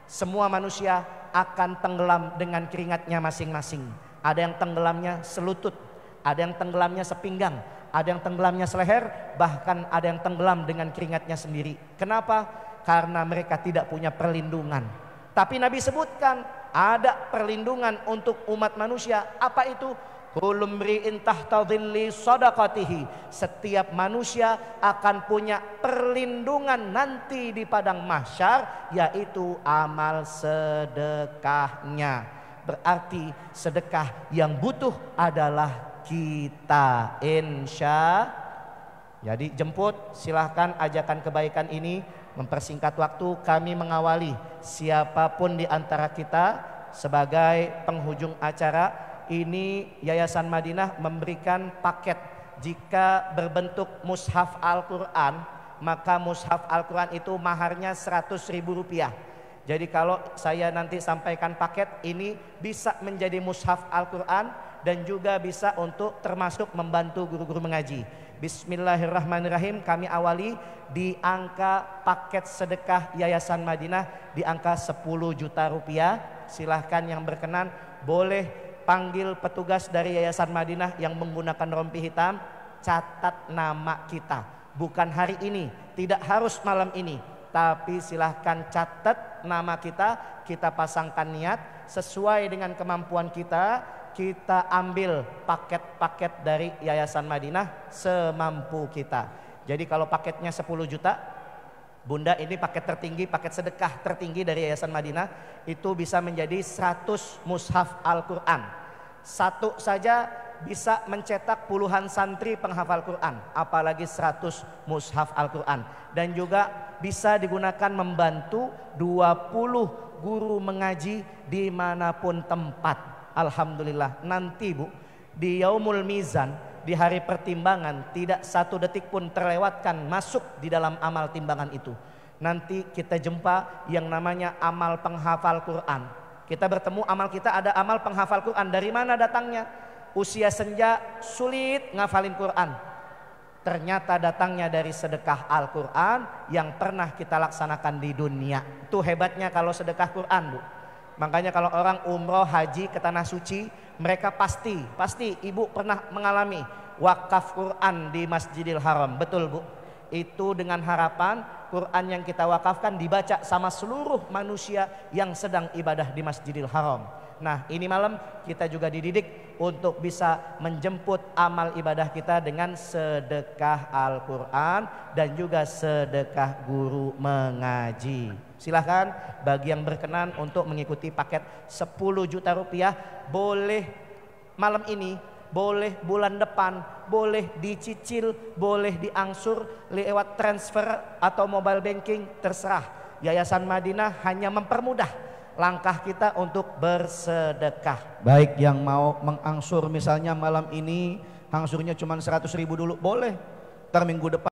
Semua manusia akan tenggelam dengan keringatnya masing-masing. Ada yang tenggelamnya selutut, ada yang tenggelamnya sepinggang, ada yang tenggelamnya seleher, bahkan ada yang tenggelam dengan keringatnya sendiri. Kenapa? Karena mereka tidak punya perlindungan. Tapi Nabi sebutkan ada perlindungan untuk umat manusia. Apa itu? Kullu mri'in tahta dhilli shadaqatihi. Setiap manusia akan punya perlindungan nanti di padang mahsyar, yaitu amal sedekahnya. Berarti sedekah yang butuh adalah kita, insya. Jadi jemput, silahkan ajakan kebaikan ini. Mempersingkat waktu, kami mengawali siapapun di antara kita sebagai penghujung acara. Ini Yayasan Madinah memberikan paket. Jika berbentuk mushaf Al-Quran, maka mushaf Al-Quran itu maharnya Rp100.000. Jadi kalau saya nanti sampaikan paket ini, bisa menjadi mushaf Al-Quran dan juga bisa untuk termasuk membantu guru-guru mengaji. Bismillahirrahmanirrahim. Kami awali di angka paket sedekah Yayasan Madinah di angka Rp10 juta. Silahkan yang berkenan boleh panggil petugas dari Yayasan Madinah yang menggunakan rompi hitam. Catat nama kita, bukan hari ini, tidak harus malam ini, tapi silahkan catat nama kita. Kita pasangkan niat sesuai dengan kemampuan kita. Kita ambil paket-paket dari Yayasan Madinah semampu kita. Jadi kalau paketnya 10 juta, Bunda, ini paket tertinggi, paket sedekah tertinggi dari Yayasan Madinah, itu bisa menjadi 100 mushaf Al-Quran. Satu saja bisa mencetak puluhan santri penghafal Quran, apalagi 100 mushaf Al-Quran. Dan juga bisa digunakan membantu 20 guru mengaji dimanapun tempat. Alhamdulillah, nanti Bu, di Yaumul Mizan, di hari pertimbangan, tidak 1 detik pun terlewatkan masuk di dalam amal timbangan itu. Nanti kita jumpa yang namanya amal penghafal Quran. Kita bertemu, amal kita ada amal penghafal Quran. Dari mana datangnya? Usia senja sulit ngafalin Quran. Ternyata datangnya dari sedekah Al-Quran yang pernah kita laksanakan di dunia. Itu hebatnya kalau sedekah Quran, Bu. Makanya kalau orang umroh haji ke tanah suci, mereka pasti ibu pernah mengalami wakaf Quran di Masjidil Haram. Betul, Bu. Itu dengan harapan Quran yang kita wakafkan dibaca sama seluruh manusia yang sedang ibadah di Masjidil Haram. Nah, ini malam kita juga dididik untuk bisa menjemput amal ibadah kita dengan sedekah Al-Quran dan juga sedekah guru mengaji. Silahkan bagi yang berkenan untuk mengikuti paket 10 juta rupiah, boleh malam ini, boleh bulan depan, boleh dicicil, boleh diangsur lewat transfer atau mobile banking, terserah. Yayasan Madinah hanya mempermudah langkah kita untuk bersedekah. Baik, yang mau mengangsur misalnya malam ini, angsurnya cuma 100.000 dulu, boleh. Ntar minggu depan